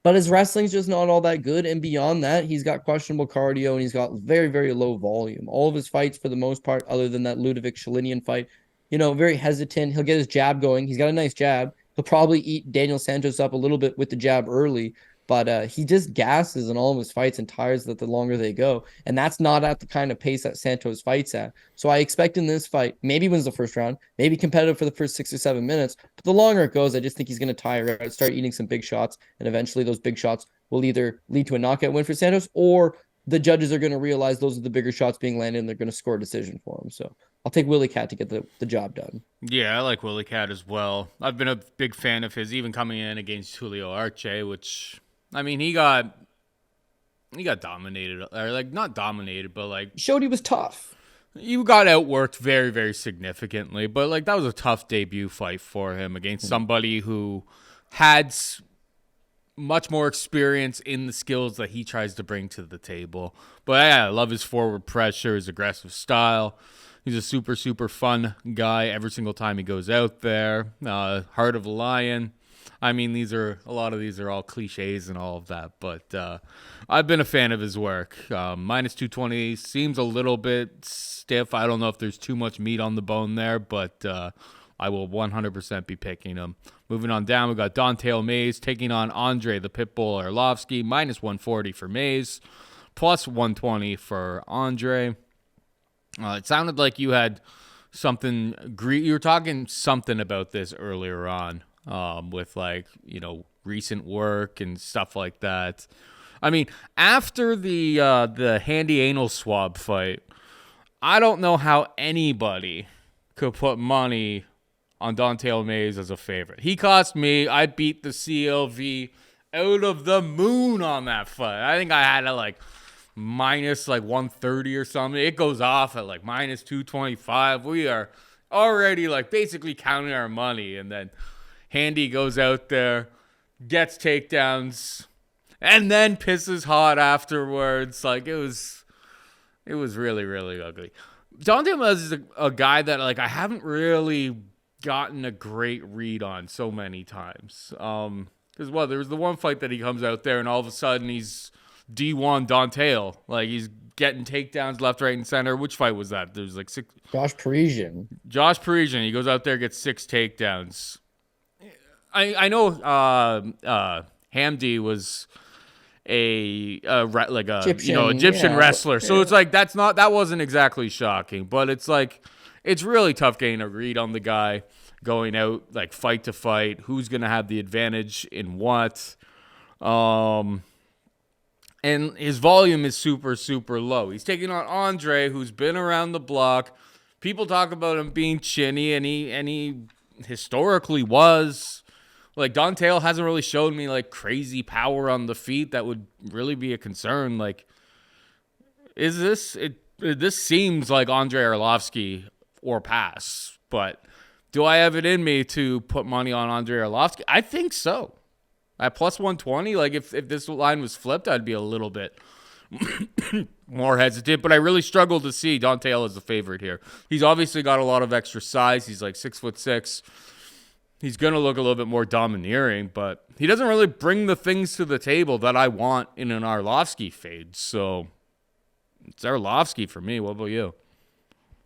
Speaker 2: But his wrestling's just not all that good. And beyond that, he's got questionable cardio and he's got very, very low volume. All of his fights, for the most part, other than that Ludovic Shalinian fight, very hesitant. He'll get his jab going. He's got a nice jab. He'll probably eat Daniel Santos up a little bit with the jab early, but he just gasses in all of his fights and tires that the longer they go. And that's not at the kind of pace that Santos fights at. So I expect in this fight, maybe wins the first round, maybe competitive for the first 6 or 7 minutes, but the longer it goes, I just think he's going to tire out, start eating some big shots, and eventually those big shots will either lead to a knockout win for Santos, or the judges are going to realize those are the bigger shots being landed and they're going to score a decision for him. So I'll take Willie Cat to get the job done.
Speaker 1: Yeah, I like Willie Cat as well. I've been a big fan of his, even coming in against Julio Arce, which, I mean, he got dominated, or like not dominated, but like
Speaker 2: showed he was tough.
Speaker 1: You got outworked very, very significantly, but like that was a tough debut fight for him against somebody who had much more experience in the skills that he tries to bring to the table. But yeah, I love his forward pressure, his aggressive style. He's a super, super fun guy every single time he goes out there. Heart of a lion. I mean, a lot of these are all cliches and all of that, but I've been a fan of his work. Minus 220 seems a little bit stiff. I don't know if there's too much meat on the bone there, but I will 100% be picking him. Moving on down, we got Don'Tale Mayes taking on Andrei the Pitbull Arlovski. Minus 140 for Mayes, plus 120 for Andrei. It sounded like you had something. You were talking something about this earlier on, with recent work and stuff like that. I mean, after the handy anal swab fight, I don't know how anybody could put money on Don'Tale Mayes as a favorite. He cost me. I beat the CLV out of the moon on that fight. I think I had to minus like 130 or something. It goes off at like minus 225. We are already like basically counting our money. And then Handy goes out there, gets takedowns, and then pisses hot afterwards. Like it was really, really ugly. Dante Munoz is a guy that like I haven't really gotten a great read on so many times. Because there was the one fight that he comes out there and all of a sudden he's D1 Dante. Like he's getting takedowns left, right, and center. Which fight was that? There's like 6.
Speaker 2: Josh Parisian.
Speaker 1: He goes out there, gets 6 takedowns. I know Hamdi was Egyptian wrestler. So it's like that wasn't exactly shocking, but it's like it's really tough getting a read on the guy going out like fight to fight. Who's gonna have the advantage in what? And his volume is super, super low. He's taking on Andrei, who's been around the block. People talk about him being chinny, and he historically was. Like, Dante hasn't really showed me, like, crazy power on the feet that would really be a concern. Like, this seems like Andrei Arlovski or pass. But do I have it in me to put money on Andrei Arlovski? I think so. At plus 120, like, if this line was flipped, I'd be a little bit more hesitant. But I really struggle to see Dante as the favorite here. He's obviously got a lot of extra size. He's like 6'6". He's going to look a little bit more domineering, but he doesn't really bring the things to the table that I want in an Arlovski fade. So it's Arlovski for me. What about you?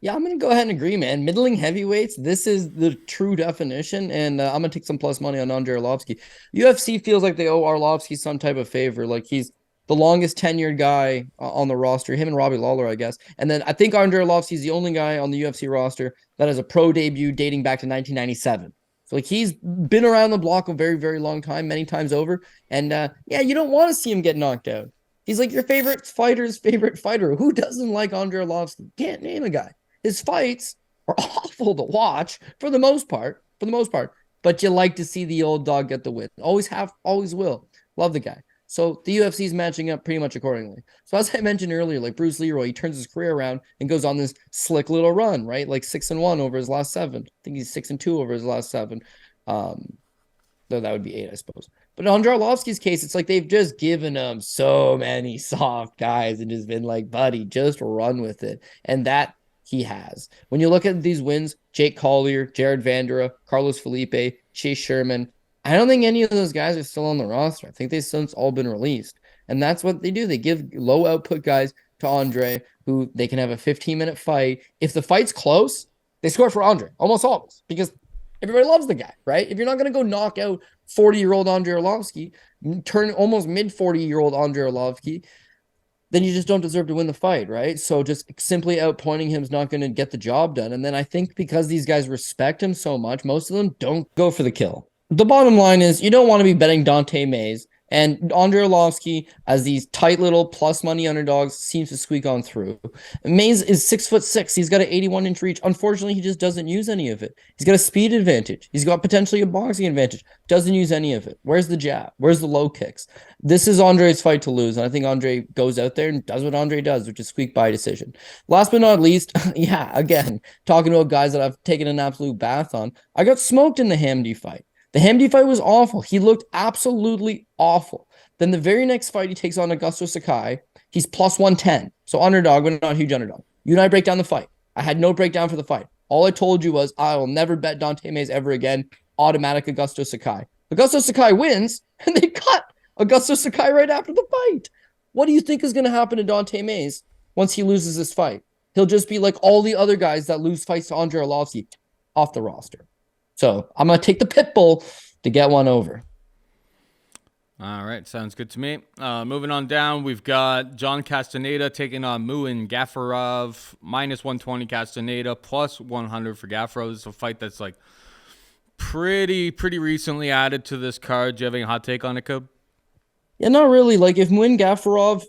Speaker 2: Yeah, I'm going to go ahead and agree, man. Middling heavyweights, this is the true definition, and I'm going to take some plus money on Andrei Arlovski. UFC feels like they owe Arlovski some type of favor. Like, he's the longest tenured guy on the roster, him and Robbie Lawler, I guess. And then I think Andrei Arlovski is the only guy on the UFC roster that has a pro debut dating back to 1997. So, like, he's been around the block a very, very long time, many times over. And, you don't want to see him get knocked out. He's like your favorite fighter's favorite fighter. Who doesn't like Andrei Arlovski? Can't name a guy. His fights are awful to watch for the most part. But you like to see the old dog get the win. Always have, always will. Love the guy. So the UFC is matching up pretty much accordingly. So as I mentioned earlier, like Bruce Leroy, he turns his career around and goes on this slick little run, right? Like 6-1 over his last 7. I think he's 6-2 over his last 7. Though that would be 8, I suppose. But in Andrei Arlovski's case, it's like they've just given him so many soft guys and just been like, buddy, just run with it. And that he has. When you look at these wins, Jake Collier, Jared Vandera, Carlos Felipe, Chase Sherman, I don't think any of those guys are still on the roster. I think they've since all been released. And that's what they do. They give low output guys to Andrei who they can have a 15-minute fight. If the fight's close, they score for Andrei almost always because everybody loves the guy, right? If you're not going to go knock out 40-year-old Andrei Arlovski, turn almost mid-40-year-old Andrei Arlovski, then you just don't deserve to win the fight, right? So just simply outpointing him is not going to get the job done. And then I think because these guys respect him so much, most of them don't go for the kill. The bottom line is you don't want to be betting Dante Mays, and Andrei Arlovski, as these tight little plus money underdogs, seems to squeak on through. Mays is 6'6". He's got an 81-inch reach. Unfortunately, he just doesn't use any of it. He's got a speed advantage. He's got potentially a boxing advantage. Doesn't use any of it. Where's the jab? Where's the low kicks? This is Andrei's fight to lose, and I think Andrei goes out there and does what Andrei does, which is squeak by decision. Last but not least, again, talking about guys that I've taken an absolute bath on, I got smoked in the Hamdi fight. The Hamdi fight was awful. He looked absolutely awful. Then the very next fight, he takes on Augusto Sakai. He's plus 110. So underdog, but not a huge underdog. You and I break down the fight. I had no breakdown for the fight. All I told you was I will never bet Dante Mays ever again. Automatic Augusto Sakai. Augusto Sakai wins, and they cut Augusto Sakai right after the fight. What do you think is going to happen to Dante Mays once he loses this fight? He'll just be like all the other guys that lose fights to Andrei Arlovski, off the roster. So I'm going to take the pit bull to get one over.
Speaker 1: All right. Sounds good to me. Moving on down, we've got John Casteneda taking on Muin Gafurov. Minus 120 Casteneda, plus 100 for Gafurov. This is a fight that's like pretty recently added to this card. Do you have any hot take on it, Cobb?
Speaker 2: Yeah, not really. Like if Muin Gafurov,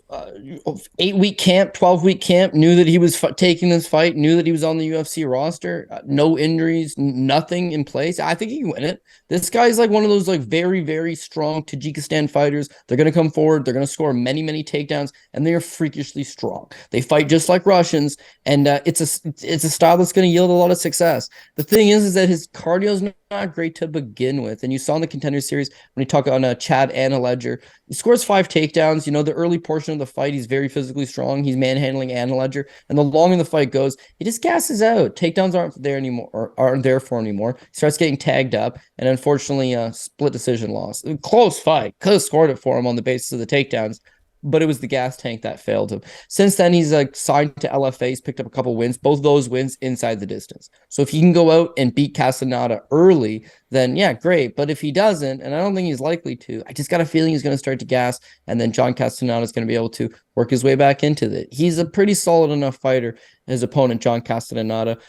Speaker 2: 8 week camp, 12 week camp, knew that he was taking this fight, knew that he was on the UFC roster, no injuries, nothing in place, I think he can win it. This guy's like one of those like very, very strong Tajikistan fighters. They're gonna come forward, they're gonna score many, many takedowns, and they are freakishly strong. They fight just like Russians, and it's a style that's gonna yield a lot of success. The thing is that his cardio is not great to begin with, and you saw in the Contender Series when he talked on Chad and a Ledger. He scores 5 takedowns. You know, the early portion of the fight, he's very physically strong. He's manhandling Anna Ledger. And the longer the fight goes, he just gasses out. Takedowns aren't there anymore, or aren't there for him anymore. He starts getting tagged up, and unfortunately, split decision loss. Close fight. Could have scored it for him on the basis of the takedowns, but it was the gas tank that failed him. Since then, he's signed to LFA. He's picked up a couple wins, both those wins inside the distance. So if he can go out and beat Casteneda early, then yeah, great. But if he doesn't, and I don't think he's likely to, I just got a feeling he's going to start to gas, and then John Casteneda is going to be able to work his way back into it. He's a pretty solid enough fighter. His opponent, John Casteneda,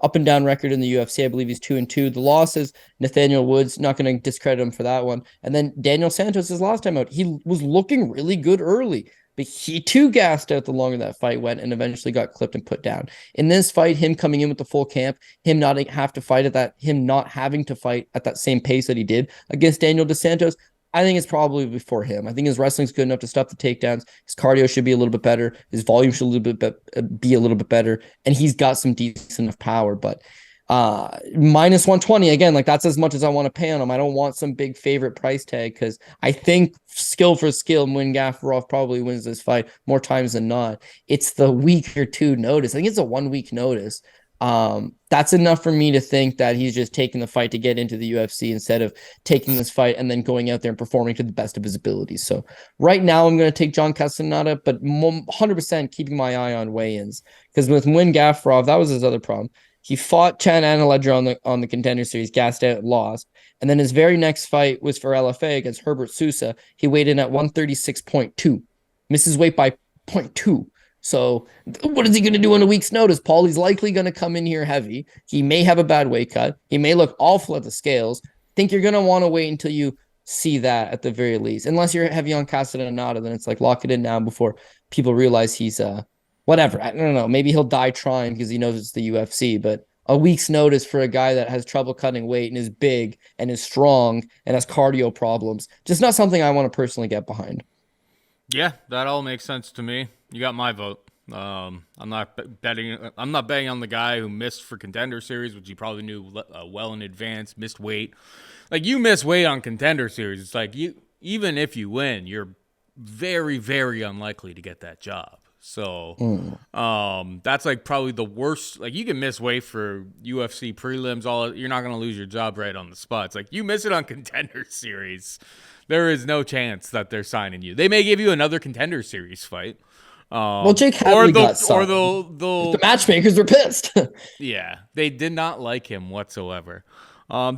Speaker 2: up and down record in the UFC. I believe he's 2-2. The losses, Nathaniel Woods, not going to discredit him for that one. And then Daniel Santos, his last time out, he was looking really good early, but he too gassed out the longer that fight went and eventually got clipped and put down. In this fight, him coming in with the full camp, him not having to fight at that same pace that he did against Daniel Dos Santos, I think it's probably before him. I think his wrestling's good enough to stop the takedowns. His cardio should be a little bit better. His volume should be a little bit better, and he's got some decent enough power. But minus 120 again, like that's as much as I want to pay on him. I don't want some big favorite price tag because I think skill for skill, Muin Gafurov probably wins this fight more times than not. It's the week or two notice. I think it's a 1 week notice. That's enough for me to think that he's just taking the fight to get into the UFC instead of taking this fight and then going out there and performing to the best of his abilities. So right now I'm going to take John Casteneda, but 100% keeping my eye on weigh-ins because with Muin Gafurov, that was his other problem. He fought Chan Ledger on the Contender Series, gassed out, lost. And then his very next fight was for LFA against Herbert Souza. He weighed in at 136.2, misses weight by 0.2. So what is he going to do on a week's notice, Paul? He's likely going to come in here heavy. He may have a bad weight cut. He may look awful at the scales. I think you're going to want to wait until you see that at the very least. Unless you're heavy on Castaneda, then it's like lock it in now before people realize he's whatever. I don't know. Maybe he'll die trying because he knows it's the UFC, but a week's notice for a guy that has trouble cutting weight and is big and is strong and has cardio problems, just not something I want to personally get behind.
Speaker 1: Yeah, that all makes sense to me. You got my vote. I'm not betting on the guy who missed for Contender Series, which you probably knew well in advance. Missed weight, like you miss weight on Contender Series. It's like even if you win, you're very, very unlikely to get that job. So, that's like probably the worst. Like you can miss weight for UFC prelims. You're not gonna lose your job right on the spot. It's like you miss it on Contender Series. There is no chance that they're signing you. They may give you another Contender Series fight.
Speaker 2: Well, Jake Hadley got signed. The matchmakers were pissed.
Speaker 1: Yeah, they did not like him whatsoever.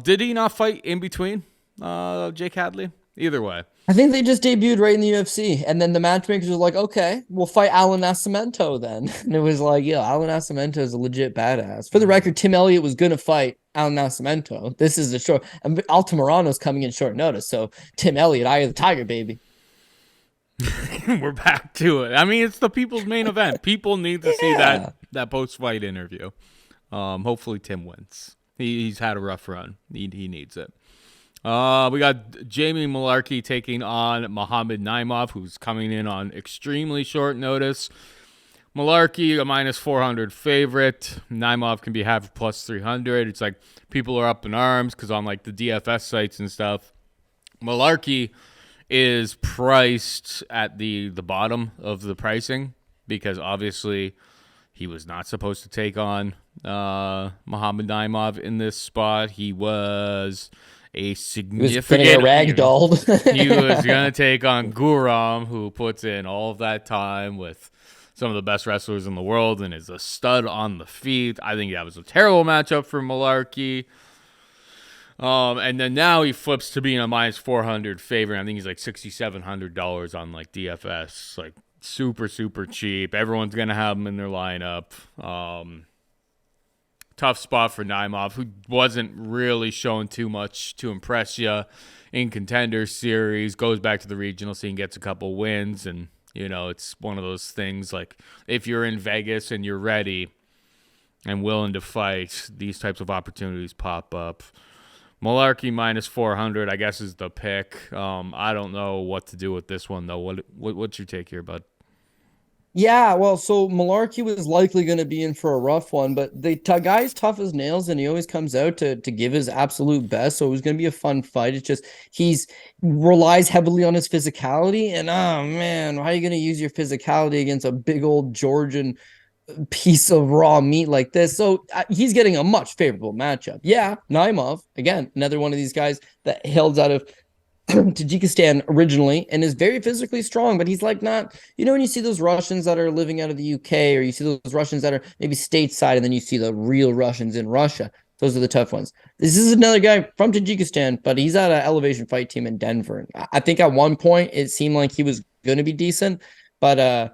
Speaker 1: Did he not fight in between Jake Hadley? Either way.
Speaker 2: I think they just debuted right in the UFC. And then the matchmakers were like, okay, we'll fight Alan Nascimento then. And it was like, yeah, Alan Nascimento is a legit badass. For the record, Tim Elliott was going to fight Alan Nascimento. This is the short. And Altamirano's coming in short notice. So Tim Elliott, Eye of the Tiger, baby.
Speaker 1: We're back to it. I mean, it's the people's main event. People need to see that post-fight interview. Hopefully Tim wins. He's had a rough run. He needs it. We got Jamie Mullarkey taking on Muhammad Naimov, who's coming in on extremely short notice. Mullarkey, a minus 400 favorite. Naimov can be half plus 300. It's like people are up in arms because on like the DFS sites and stuff, Mullarkey is priced at the bottom of the pricing because obviously he was not supposed to take on Muhammad Naimov in this spot. He was a significant
Speaker 2: ragdolled.
Speaker 1: He was going to take on Guram, who puts in all of that time with some of the best wrestlers in the world and is a stud on the feet. I think that was a terrible matchup for Mullarkey. And then now he flips to being a minus 400 favorite. I think he's like $6,700 on like DFS, like super, super cheap. Everyone's going to have him in their lineup. tough spot for Naimov, who wasn't really showing too much to impress you in Contender Series. Goes back to the regional scene, gets a couple wins, and it's one of those things like if you're in Vegas and you're ready and willing to fight, these types of opportunities pop up. Mullarkey minus 400, I guess, is the pick. I don't know what to do with this one, though. What's your take here, bud?
Speaker 2: Yeah, well, so Mullarkey was likely going to be in for a rough one, but the guy's tough as nails, and he always comes out to give his absolute best. So it was going to be a fun fight. It's just he's relies heavily on his physicality, and oh man, how are you going to use your physicality against a big old Georgian piece of raw meat like this? So he's getting a much favorable matchup. Yeah, Naimov, again, another one of these guys that hails out of Tajikistan originally and is very physically strong, but he's like not, when you see those Russians that are living out of the UK, or you see those Russians that are maybe stateside, and then you see the real Russians in Russia. Those are the tough ones. This is another guy from Tajikistan, but he's at an elevation fight team in Denver. I think at one point it seemed like he was going to be decent, but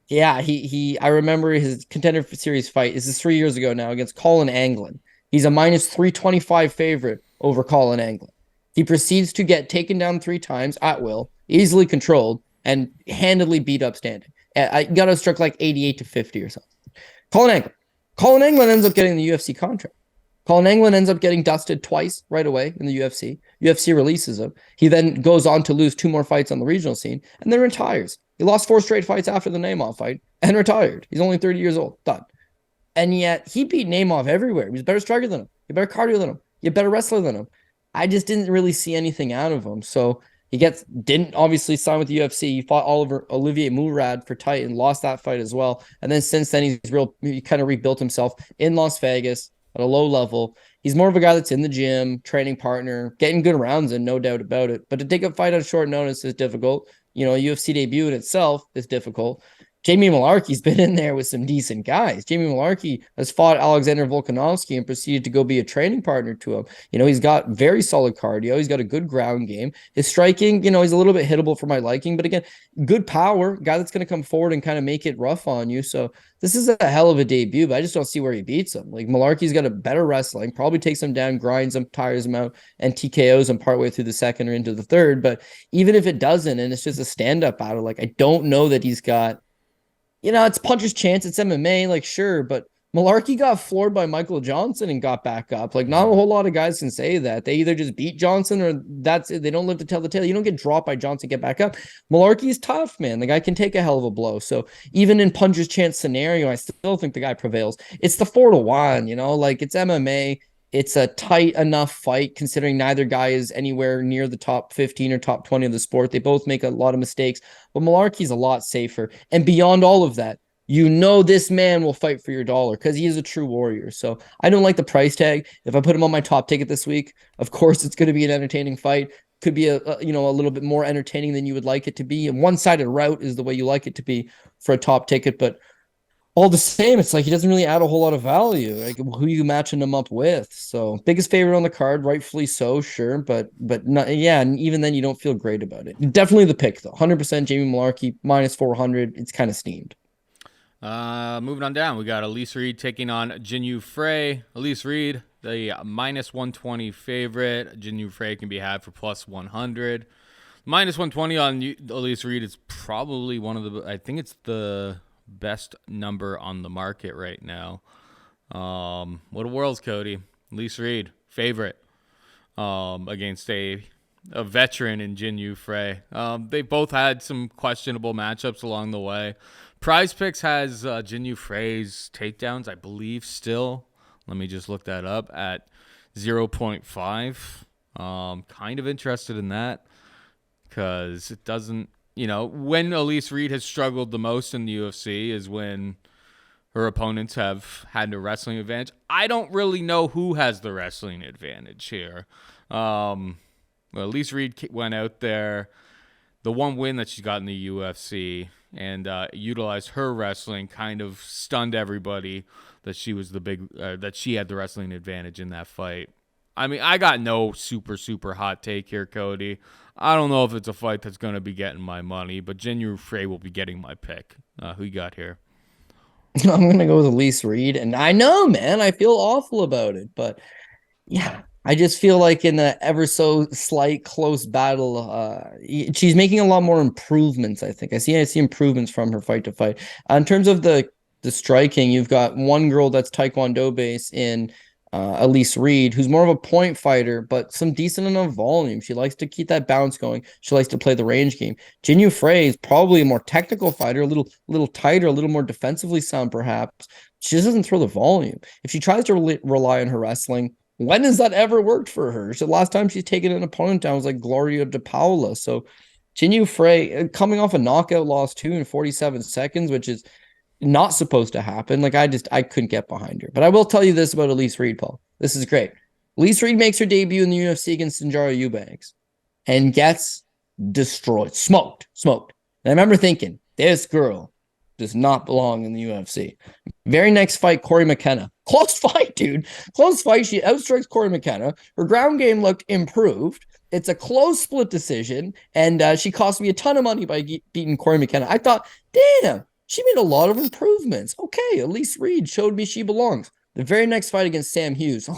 Speaker 2: yeah, I remember his Contender Series fight. This is 3 years ago now against Colin Anglin. He's a minus 325 favorite over Colin Anglin. He proceeds to get taken down 3 times at will, easily controlled, and handedly beat up standing. I got to struck like 88-50 or something. Colin Anglin ends up getting the UFC contract. Colin Anglin ends up getting dusted twice right away in the UFC. UFC releases him. He then goes on to lose 2 more fights on the regional scene and then retires. He lost 4 straight fights after the Naimov fight and retired. He's only 30 years old. Done. And yet he beat Naimov everywhere. He was a better striker than him. He better cardio than him. He a better wrestler than him. I just didn't really see anything out of him. So he didn't obviously sign with the UFC. He fought Olivier Murad for Titan, lost that fight as well. And then since then, he kind of rebuilt himself in Las Vegas at a low level. He's more of a guy that's in the gym, training partner, getting good rounds in, no doubt about it. But to take a fight on short notice is difficult. A UFC debut in itself is difficult. Jamie Mullarkey's been in there with some decent guys. Jamie Mullarkey has fought Alexander Volkanovski and proceeded to go be a training partner to him. He's got very solid cardio. He's got a good ground game. His striking, he's a little bit hittable for my liking, but again, good power, guy that's going to come forward and kind of make it rough on you. So this is a hell of a debut, but I just don't see where he beats him. Like Mullarkey's got a better wrestling, probably takes him down, grinds him, tires him out, and TKOs him partway through the second or into the third. But even if it doesn't, and it's just a stand-up battle, like I don't know that he's got, it's puncher's chance. It's MMA, like sure, but Mullarkey got floored by Michael Johnson and got back up. Like not a whole lot of guys can say that. They either just beat Johnson or that's it. They don't live to tell the tale. You don't get dropped by Johnson, get back up. Mullarkey's tough, man. The guy can take a hell of a blow. So even in puncher's chance scenario, I still think the guy prevails. It's the 4-1, like it's MMA. It's a tight enough fight considering neither guy is anywhere near the top 15 or top 20 of the sport. They both make a lot of mistakes, but Mullarkey's a lot safer. And beyond all of that, this man will fight for your dollar because he is a true warrior. So I don't like the price tag. If I put him on my top ticket this week, of course, it's going to be an entertaining fight. Could be a little bit more entertaining than you would like it to be. And one-sided route is the way you like it to be for a top ticket, but all the same, it's like he doesn't really add a whole lot of value. Like who are you matching him up with? So biggest favorite on the card, rightfully so, sure, but not, yeah, and even then you don't feel great about it. Definitely the pick though, 100% Jamie Mullarkey minus 400. It's kind of steamed.
Speaker 1: Moving on down, we got Elise Reed taking on Jinh Frey. Elise Reed, the minus 120 favorite. Jinh Frey can be had for plus 100. Minus 120 on Elise Reed is probably I think it's the best number on the market right now. What a world, Cody. Elise Reed, favorite against a veteran in Jinh Frey. They both had some questionable matchups along the way. Prize Picks has Jinh Frey's takedowns, I believe, still. Let me just look that up at 0.5. Kind of interested in that because it doesn't, when Elise Reed has struggled the most in the UFC is when her opponents have had a wrestling advantage. I don't really know who has the wrestling advantage here. Elise Reed went out there. The one win that she got in the UFC and utilized her wrestling kind of stunned everybody that she was that she had the wrestling advantage in that fight. I mean, I got no super hot take here, Cody. I don't know if it's a fight that's going to be getting my money, but Jinh Frey will be getting my pick. Who you got here?
Speaker 2: I'm gonna go with Elise Reed, and I know, man, I feel awful about it, but yeah, I just feel like in a ever so slight close battle, she's making a lot more improvements. I think I see improvements from her fight to fight. In terms of the striking, you've got one girl that's Taekwondo based in Elise Reed, who's more of a point fighter, but some decent enough volume. She likes to keep that bounce going. She likes to play the range game. Jinh Frey is probably a more technical fighter, a little tighter, a little more defensively sound, perhaps. She just doesn't throw the volume. If she tries to rely on her wrestling, when has that ever worked for her? So the last time she's taken an opponent down was like Gloria De Paula. So Jinh Frey coming off a knockout loss too in 47 seconds, which is not supposed to happen. Like I couldn't get behind her. But I will tell you this about Elise Reed, Paul. This is great. Elise Reed makes her debut in the UFC against Sinjara Eubanks and gets destroyed, smoked. And I remember thinking, this girl does not belong in the UFC. Very next fight, Corey McKenna. Close fight, dude. Close fight. She outstrikes Corey McKenna. Her ground game looked improved. It's a close split decision, and she cost me a ton of money by beating Corey McKenna. I thought, damn, she made a lot of improvements. Okay, Elise Reed showed me she belongs. The very next fight against Sam Hughes,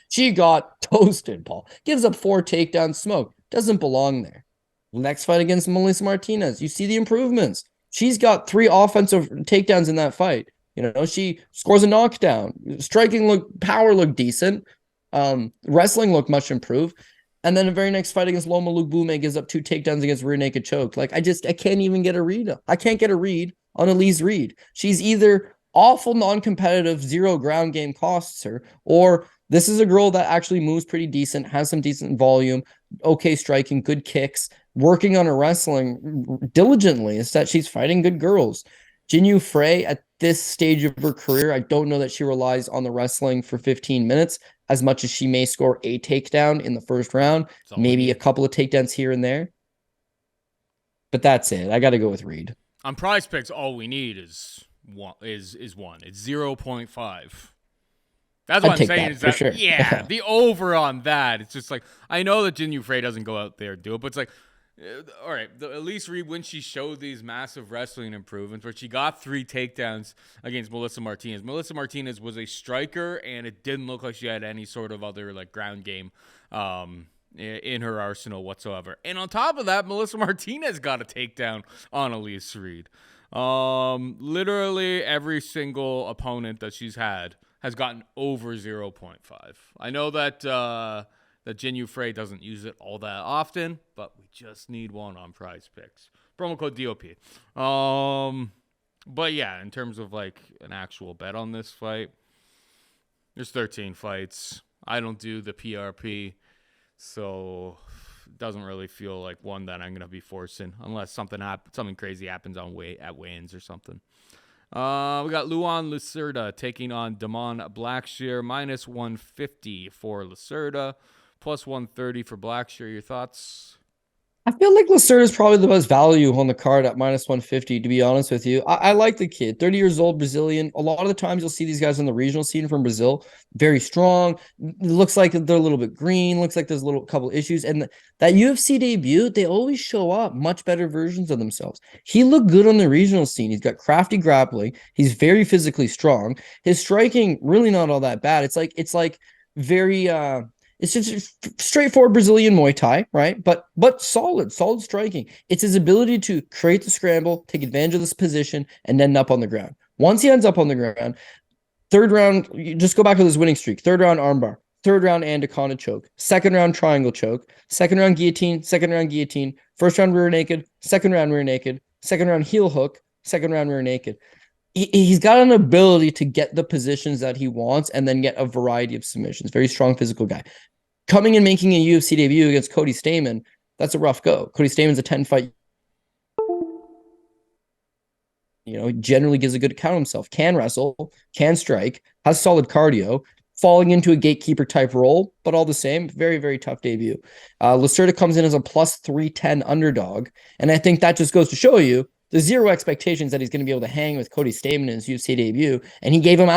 Speaker 2: she got toasted, Paul. Gives up 4 takedowns, smoke. Doesn't belong there. Next fight against Melissa Martinez, you see the improvements. She's got 3 offensive takedowns in that fight. You know, she scores a knockdown. Power looked decent. Wrestling looked much improved. And then the very next fight against Loma Lugbume gives up 2 takedowns against rear naked choke. Like I can't even get a read. I can't get a read on Elise Reed. She's either awful non-competitive, 0 ground game costs her, or this is a girl that actually moves pretty decent, has some decent volume, okay striking, good kicks, working on her wrestling diligently. It's that she's fighting good girls. Jinh Frey at this stage of her career, I don't know that she relies on the wrestling for 15 minutes as much as she may score a takedown in the first round, maybe a couple of takedowns here and there. But that's it. I got to go with Reed.
Speaker 1: On Prize Picks, all we need is one. It's 0.5. That's what I'm saying. Is that sure. Yeah, the over on that. It's just like I know that Jinh Frey doesn't go out there and do it, but it's like, all right, Elise Reed, when she showed these massive wrestling improvements, where she got 3 takedowns against Melissa Martinez. Melissa Martinez was a striker, and it didn't look like she had any sort of other like ground game in her arsenal whatsoever. And on top of that, Melissa Martinez got a takedown on Elise Reed. Literally every single opponent that she's had has gotten over 0.5. I know that that Jinh Frey doesn't use it all that often, but we just need one on Prize Picks. Promo code DOP. But yeah, in terms of like an actual bet on this fight, there's 13 fights. I don't do the PRP, so it doesn't really feel like one that I'm going to be forcing unless something crazy happens at weigh-ins or something. We got Luan Lacerda taking on Damon Blackshear, minus 150 for Lacerda, plus 130 for Blackshear. Your thoughts?
Speaker 2: I feel like Lacerda is probably the best value on the card at minus 150, to be honest with you. I like the kid, 30 years old, Brazilian. A lot of the times you'll see these guys on the regional scene from Brazil, very strong. Looks like they're a little bit green. Looks like there's a couple issues. And that UFC debut, they always show up much better versions of themselves. He looked good on the regional scene. He's got crafty grappling. He's very physically strong. His striking, really not all that bad. It's like very... It's just straightforward Brazilian Muay Thai, right? But solid striking. It's his ability to create the scramble, take advantage of this position, and end up on the ground. Once he ends up on the ground, third round, you just go back to his winning streak. Third round armbar, third round anaconda choke, second round triangle choke, second round guillotine, first round rear naked, second round rear naked, second round heel hook, second round rear naked. He's got an ability to get the positions that he wants and then get a variety of submissions. Very strong physical guy. Coming and making a UFC debut against Cody Stamann, that's a rough go. Cody Stamann's a 10-fight. Generally gives a good account of himself. Can wrestle, can strike, has solid cardio, falling into a gatekeeper type role, but all the same, very, very tough debut. Lacerda comes in as a plus 310 underdog. And I think that just goes to show you the zero expectations that he's going to be able to hang with Cody Stamann in his UFC debut, and he gave him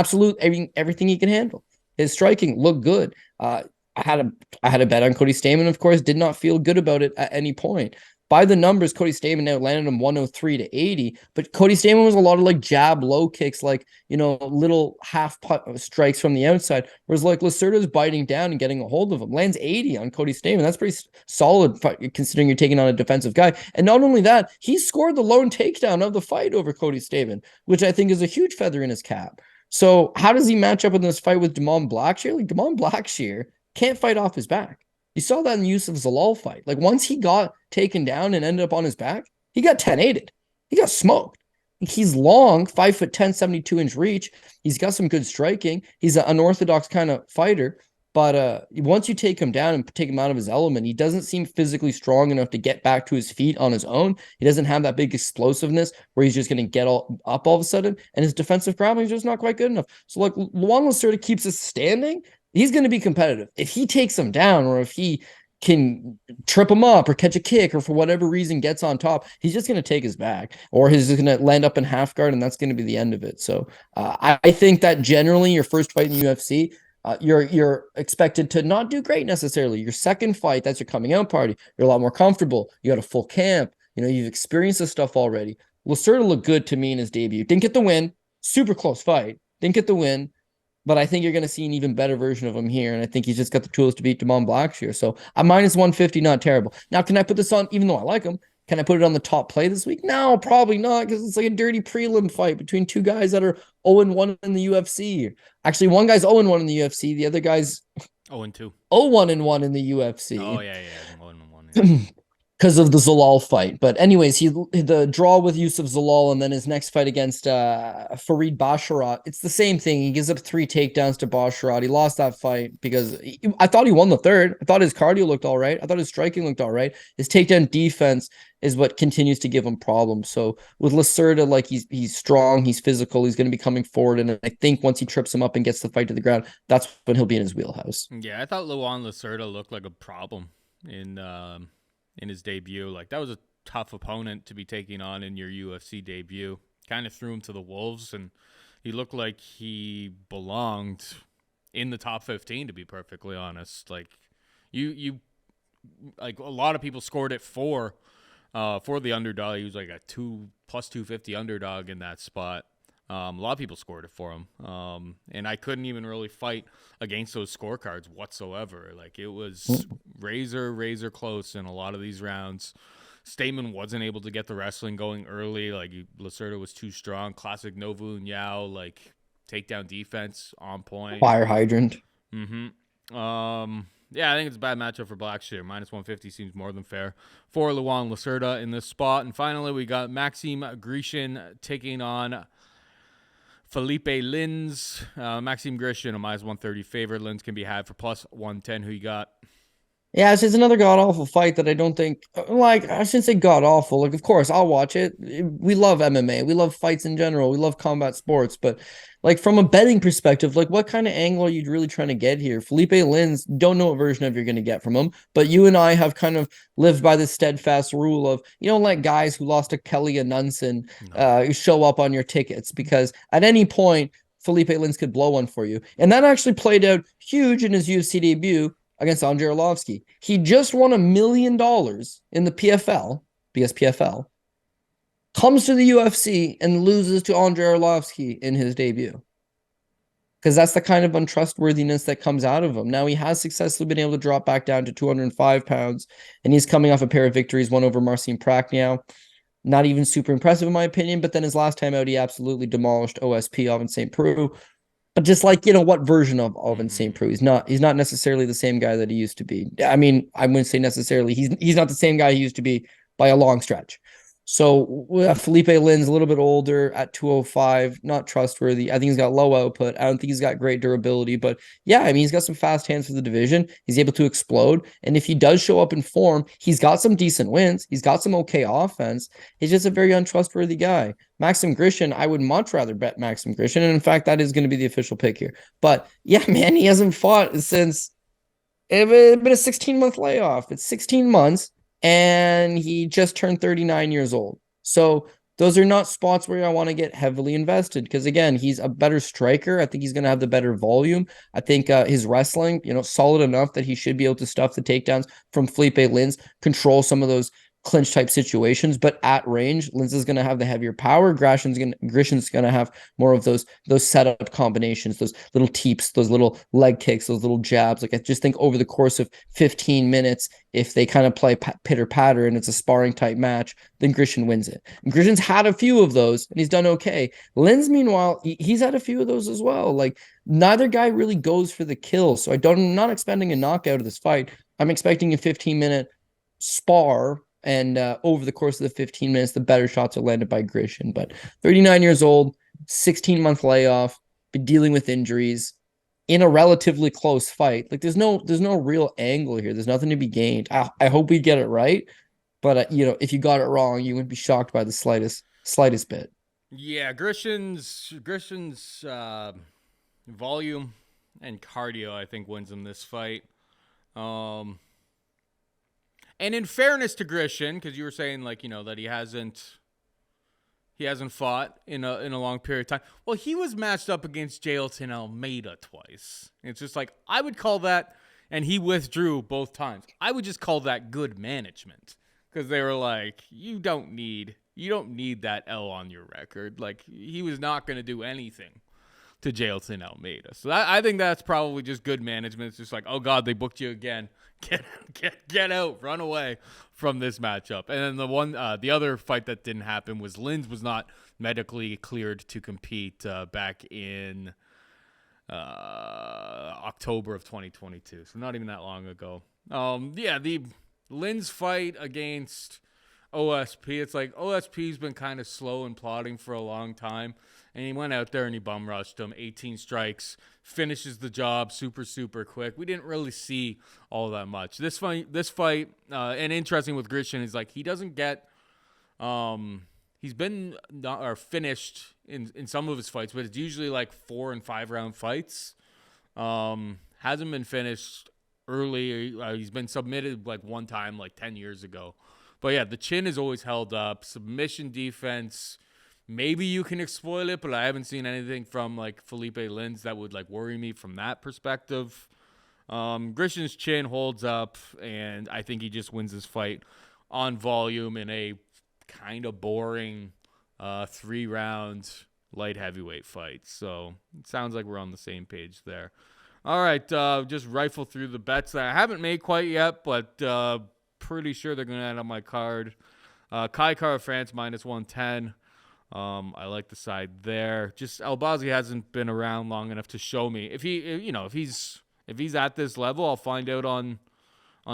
Speaker 2: everything he can handle. His striking looked good. I had a bet on Cody Stamann, of course, did not feel good about it at any point. by the numbers, Cody Stamann now landed him 103 to 80, but Cody Stamann was a lot of like jab low kicks, like, little half strikes from the outside, whereas like Lacerda's biting down and getting a hold of him. Lands 80 on Cody Stamann. That's pretty solid considering you're taking on a defensive guy. And not only that, he scored the lone takedown of the fight over Cody Stamann, which I think is a huge feather in his cap. So how does he match up in this fight with Damon Blackshear? Like, Damon Blackshear can't fight off his back. You saw that in the Yusuf Zalal fight. Like, once he got taken down and ended up on his back, he got 10-8'd. He got smoked. He's long, 5'10", 72-inch reach. He's got some good striking. He's an unorthodox kind of fighter. But once you take him down and take him out of his element, he doesn't seem physically strong enough to get back to his feet on his own. He doesn't have that big explosiveness where he's just going to get all of a sudden. And his defensive grappling is just not quite good enough. So, like, Luan Lacerda keeps us standing. He's going to be competitive. If he takes him down, or if he can trip him up or catch a kick, or for whatever reason gets on top, he's just going to take his back, or he's just going to land up in half guard, and that's going to be the end of it. So I think that generally your first fight in the UFC, you're expected to not do great necessarily. Your second fight, that's your coming out party. You're a lot more comfortable. You got a full camp. You've experienced this stuff already. Lacerda looked good to me in his debut. Didn't get the win. Super close fight. Didn't get the win. But I think you're going to see an even better version of him here. And I think he's just got the tools to beat Damon Blackshear. So a minus 150, not terrible. Now, can I put this on, even though I like him, can I put it on the top play this week? No, probably not, because it's like a dirty prelim fight between two guys that are 0-1 in the UFC. Actually, one guy's 0-1 in the UFC. The other guy's
Speaker 1: 0-2.
Speaker 2: 0-1 in the UFC.
Speaker 1: Oh, yeah. 0-1.
Speaker 2: Because of the Zalal fight. But anyways, the draw with Yusuf Zalal, and then his next fight against Farid Basharat, it's the same thing. He gives up 3 takedowns to Basharat. He lost that fight because I thought he won the third. I thought his cardio looked all right. I thought his striking looked all right. His takedown defense is what continues to give him problems. So with Lacerda, like, he's strong, he's physical, he's going to be coming forward, and I think once he trips him up and gets the fight to the ground, that's when he'll be in his wheelhouse.
Speaker 1: Yeah, I thought Luan Lacerda looked like a problem in his debut. Like, that was a tough opponent to be taking on in your UFC debut. Kind of threw him to the wolves, and he looked like he belonged in the top 15, to be perfectly honest. Like, you like, a lot of people scored it for the underdog. He was like a plus 250 underdog in that spot. A lot of people scored it for him. And I couldn't even really fight against those scorecards whatsoever. Like, it was razor close in a lot of these rounds. Stamann wasn't able to get the wrestling going early. Like, Lacerda was too strong. Classic Novu and Yao, like, takedown defense on point.
Speaker 2: Fire hydrant.
Speaker 1: Yeah, I think it's a bad matchup for Blackshear. Minus 150 seems more than fair for Luan Lacerda in this spot. And finally, we got Maxim Grishin taking on Felipe Lins. Maxim Grishin, a minus 130 favorite. Lins can be had for plus 110. Who you got?
Speaker 2: Yeah, it's just another god-awful fight that I don't think, like, I shouldn't say god-awful. Like, of course, I'll watch it. We love MMA. We love fights in general. We love combat sports. But, like, from a betting perspective, like, what kind of angle are you really trying to get here? Felipe Lins, don't know what version of you're going to get from him. But you and I have kind of lived by this steadfast rule of, you don't let guys who lost to Kelly Anunson show up on your tickets, because at any point, Felipe Lins could blow one for you. And that actually played out huge in his UFC debut against Andrei Arlovski. He just won $1 million in the PFL, because PFL, comes to the UFC and loses to Andrei Arlovski in his debut. Because that's the kind of untrustworthiness that comes out of him. Now, he has successfully been able to drop back down to 205 pounds, and he's coming off a pair of victories, one over Marcin Prachniow. Not even super impressive in my opinion, but then his last time out, he absolutely demolished OSP, Oven St. Preux. But just like, what version of Oven St. Preux? He's not necessarily the same guy that he used to be. I mean, I wouldn't say necessarily. He's not the same guy he used to be by a long stretch. So Felipe Lins, a little bit older at 205, not trustworthy. I think he's got low output. I don't think he's got great durability. But yeah, I mean, he's got some fast hands for the division. He's able to explode. And if he does show up in form, he's got some decent wins. He's got some okay offense. He's just a very untrustworthy guy. Maxim Grishin, I would much rather bet Maxim Grishin. And in fact, that is going to be the official pick here. But yeah, man, he hasn't fought since it's been a 16-month layoff. It's 16 months. And he just turned 39 years old. So those are not spots where I want to get heavily invested, because, again, he's a better striker. I think he's going to have the better volume. I think his wrestling, solid enough that he should be able to stuff the takedowns from Felipe Lins, control some of those clinch type situations, but at range, Linz is going to have the heavier power. Grishin's going to have more of those setup combinations, those little teeps, those little leg kicks, those little jabs. Like I just think over the course of 15 minutes, if they kind of play pitter patter and it's a sparring type match, then Grishin wins it. And Grishin's had a few of those and he's done okay. Linz, meanwhile, he's had a few of those as well. Like neither guy really goes for the kill. So I'm not expecting a knockout of this fight. I'm expecting a 15-minute spar. And over the course of the 15 minutes, the better shots are landed by Grishin. But 39 years old, 16-month layoff, been dealing with injuries in a relatively close fight. Like there's no real angle here. There's nothing to be gained. I hope we get it right. But if you got it wrong, you wouldn't be shocked by the slightest bit.
Speaker 1: Yeah, Grishin's volume and cardio, I think, wins him this fight. And in fairness to Grishin, because you were saying that he hasn't fought in a long period of time. Well, he was matched up against Jailton Almeida twice. It's just like I would call that, and he withdrew both times. I would just call that good management because they were like, you don't need that L on your record. Like he was not going to do anything to Jailton Almeida. So I think that's probably just good management. It's just like, oh God, they booked you again. Get out, run away from this matchup. And then the other fight that didn't happen was Linz was not medically cleared to compete back in October of 2022. So not even that long ago. The Linz fight against OSP. It's like OSP's been kind of slow and plodding for a long time. And he went out there and he bum rushed him. 18 strikes, finishes the job super, super quick. We didn't really see all that much. This fight, and interesting with Grishin is like he doesn't get, he's been finished in some of his fights, but it's usually like 4 and 5 round fights. Hasn't been finished early. He's been submitted like one time like 10 years ago. But yeah, the chin is always held up. Submission defense. Maybe you can exploit it, but I haven't seen anything from like Felipe Linz that would like worry me from that perspective. Grishin's chin holds up, and I think he just wins this fight on volume in a kind of boring 3-round light heavyweight fight. So it sounds like we're on the same page there. All right, just rifle through the bets that I haven't made quite yet, but pretty sure they're going to end on my card. Kai Kara France -110. I like the side there. Just Albazi hasn't been around long enough to show me if he's at this level. I'll find out on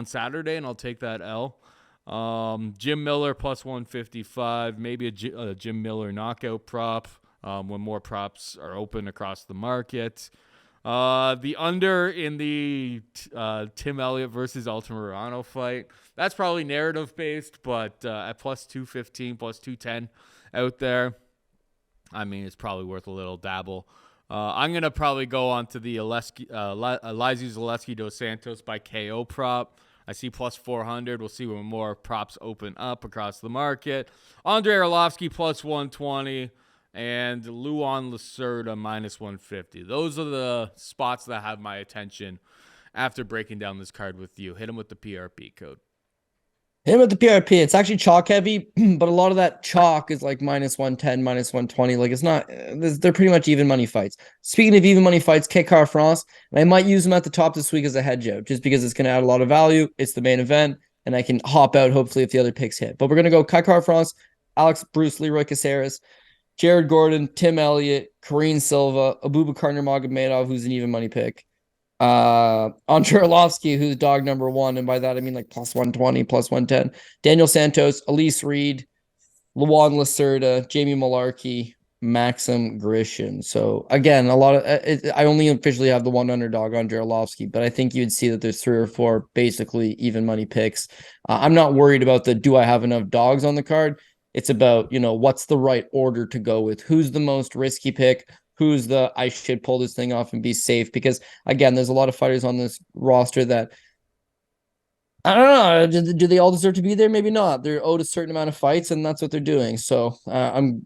Speaker 1: Saturday, and I'll take that L. Jim Miller +155. Maybe a Jim Miller knockout prop when more props are open across the market. The under in the Tim Elliott versus Altamirano fight. That's probably narrative based, but at +215, +210 out there, I mean, it's probably worth a little dabble. I'm going to probably go on to the Elizeu Zaleski dos Santos by KO prop. I see +400. We'll see when more props open up across the market. Andrei Arlovski +120. And Luan Lacerda -150. Those are the spots that have my attention after breaking down this card with you. Hit him with the PRP code.
Speaker 2: Hit him with the PRP. It's actually chalk heavy, but a lot of that chalk is like -110, -120. Like it's not, they're pretty much even money fights. Speaking of even money fights, Kai Kara France, and I might use him at the top this week as a hedge out just because it's going to add a lot of value. It's the main event, and I can hop out hopefully if the other picks hit. But we're going to go Kai Kara France, Alex Bruce, Leroy Caceres, Jared Gordon, Tim Elliott, Karine Silva, Abubakar Nurmagomedov, who's an even money pick. Andrei Arlovski, who's dog number 1, and by that I mean like +120, +110. Daniel Santos, Elise Reed, Luan Lacerda, Jamie Mullarkey, Maxim Grishin. So again, a lot of I only officially have the one underdog, Andrei Arlovski, but I think you'd see that there's 3 or 4 basically even money picks. I'm not worried about do I have enough dogs on the card. It's about, what's the right order to go with? Who's the most risky pick? Who's I should pull this thing off and be safe? Because, again, there's a lot of fighters on this roster that, I don't know, do they all deserve to be there? Maybe not. They're owed a certain amount of fights, and that's what they're doing. So I'm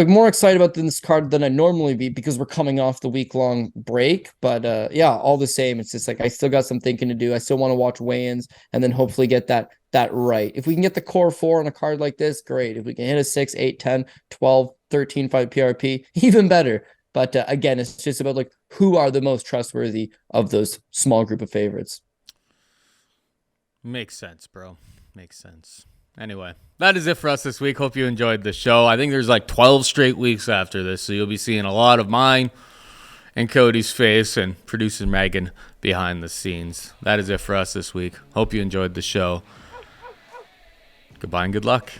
Speaker 2: more excited about this card than I normally be because we're coming off the week-long break. But, yeah, all the same, it's just like I still got some thinking to do. I still want to watch weigh-ins and then hopefully get that that right. If we can get the core 4 on a card like this, great. If we can hit a 6, 8, 10, 12, 13 fight PRP, even better. But again, it's just about like who are the most trustworthy of those small group of favorites.
Speaker 1: Makes sense, bro. Makes sense. Anyway, that is it for us this week. Hope you enjoyed the show. I think there's like 12 straight weeks after this, so you'll be seeing a lot of mine and Cody's face and producer Megan behind the scenes. That is it for us this week. Hope you enjoyed the show. Goodbye and good luck.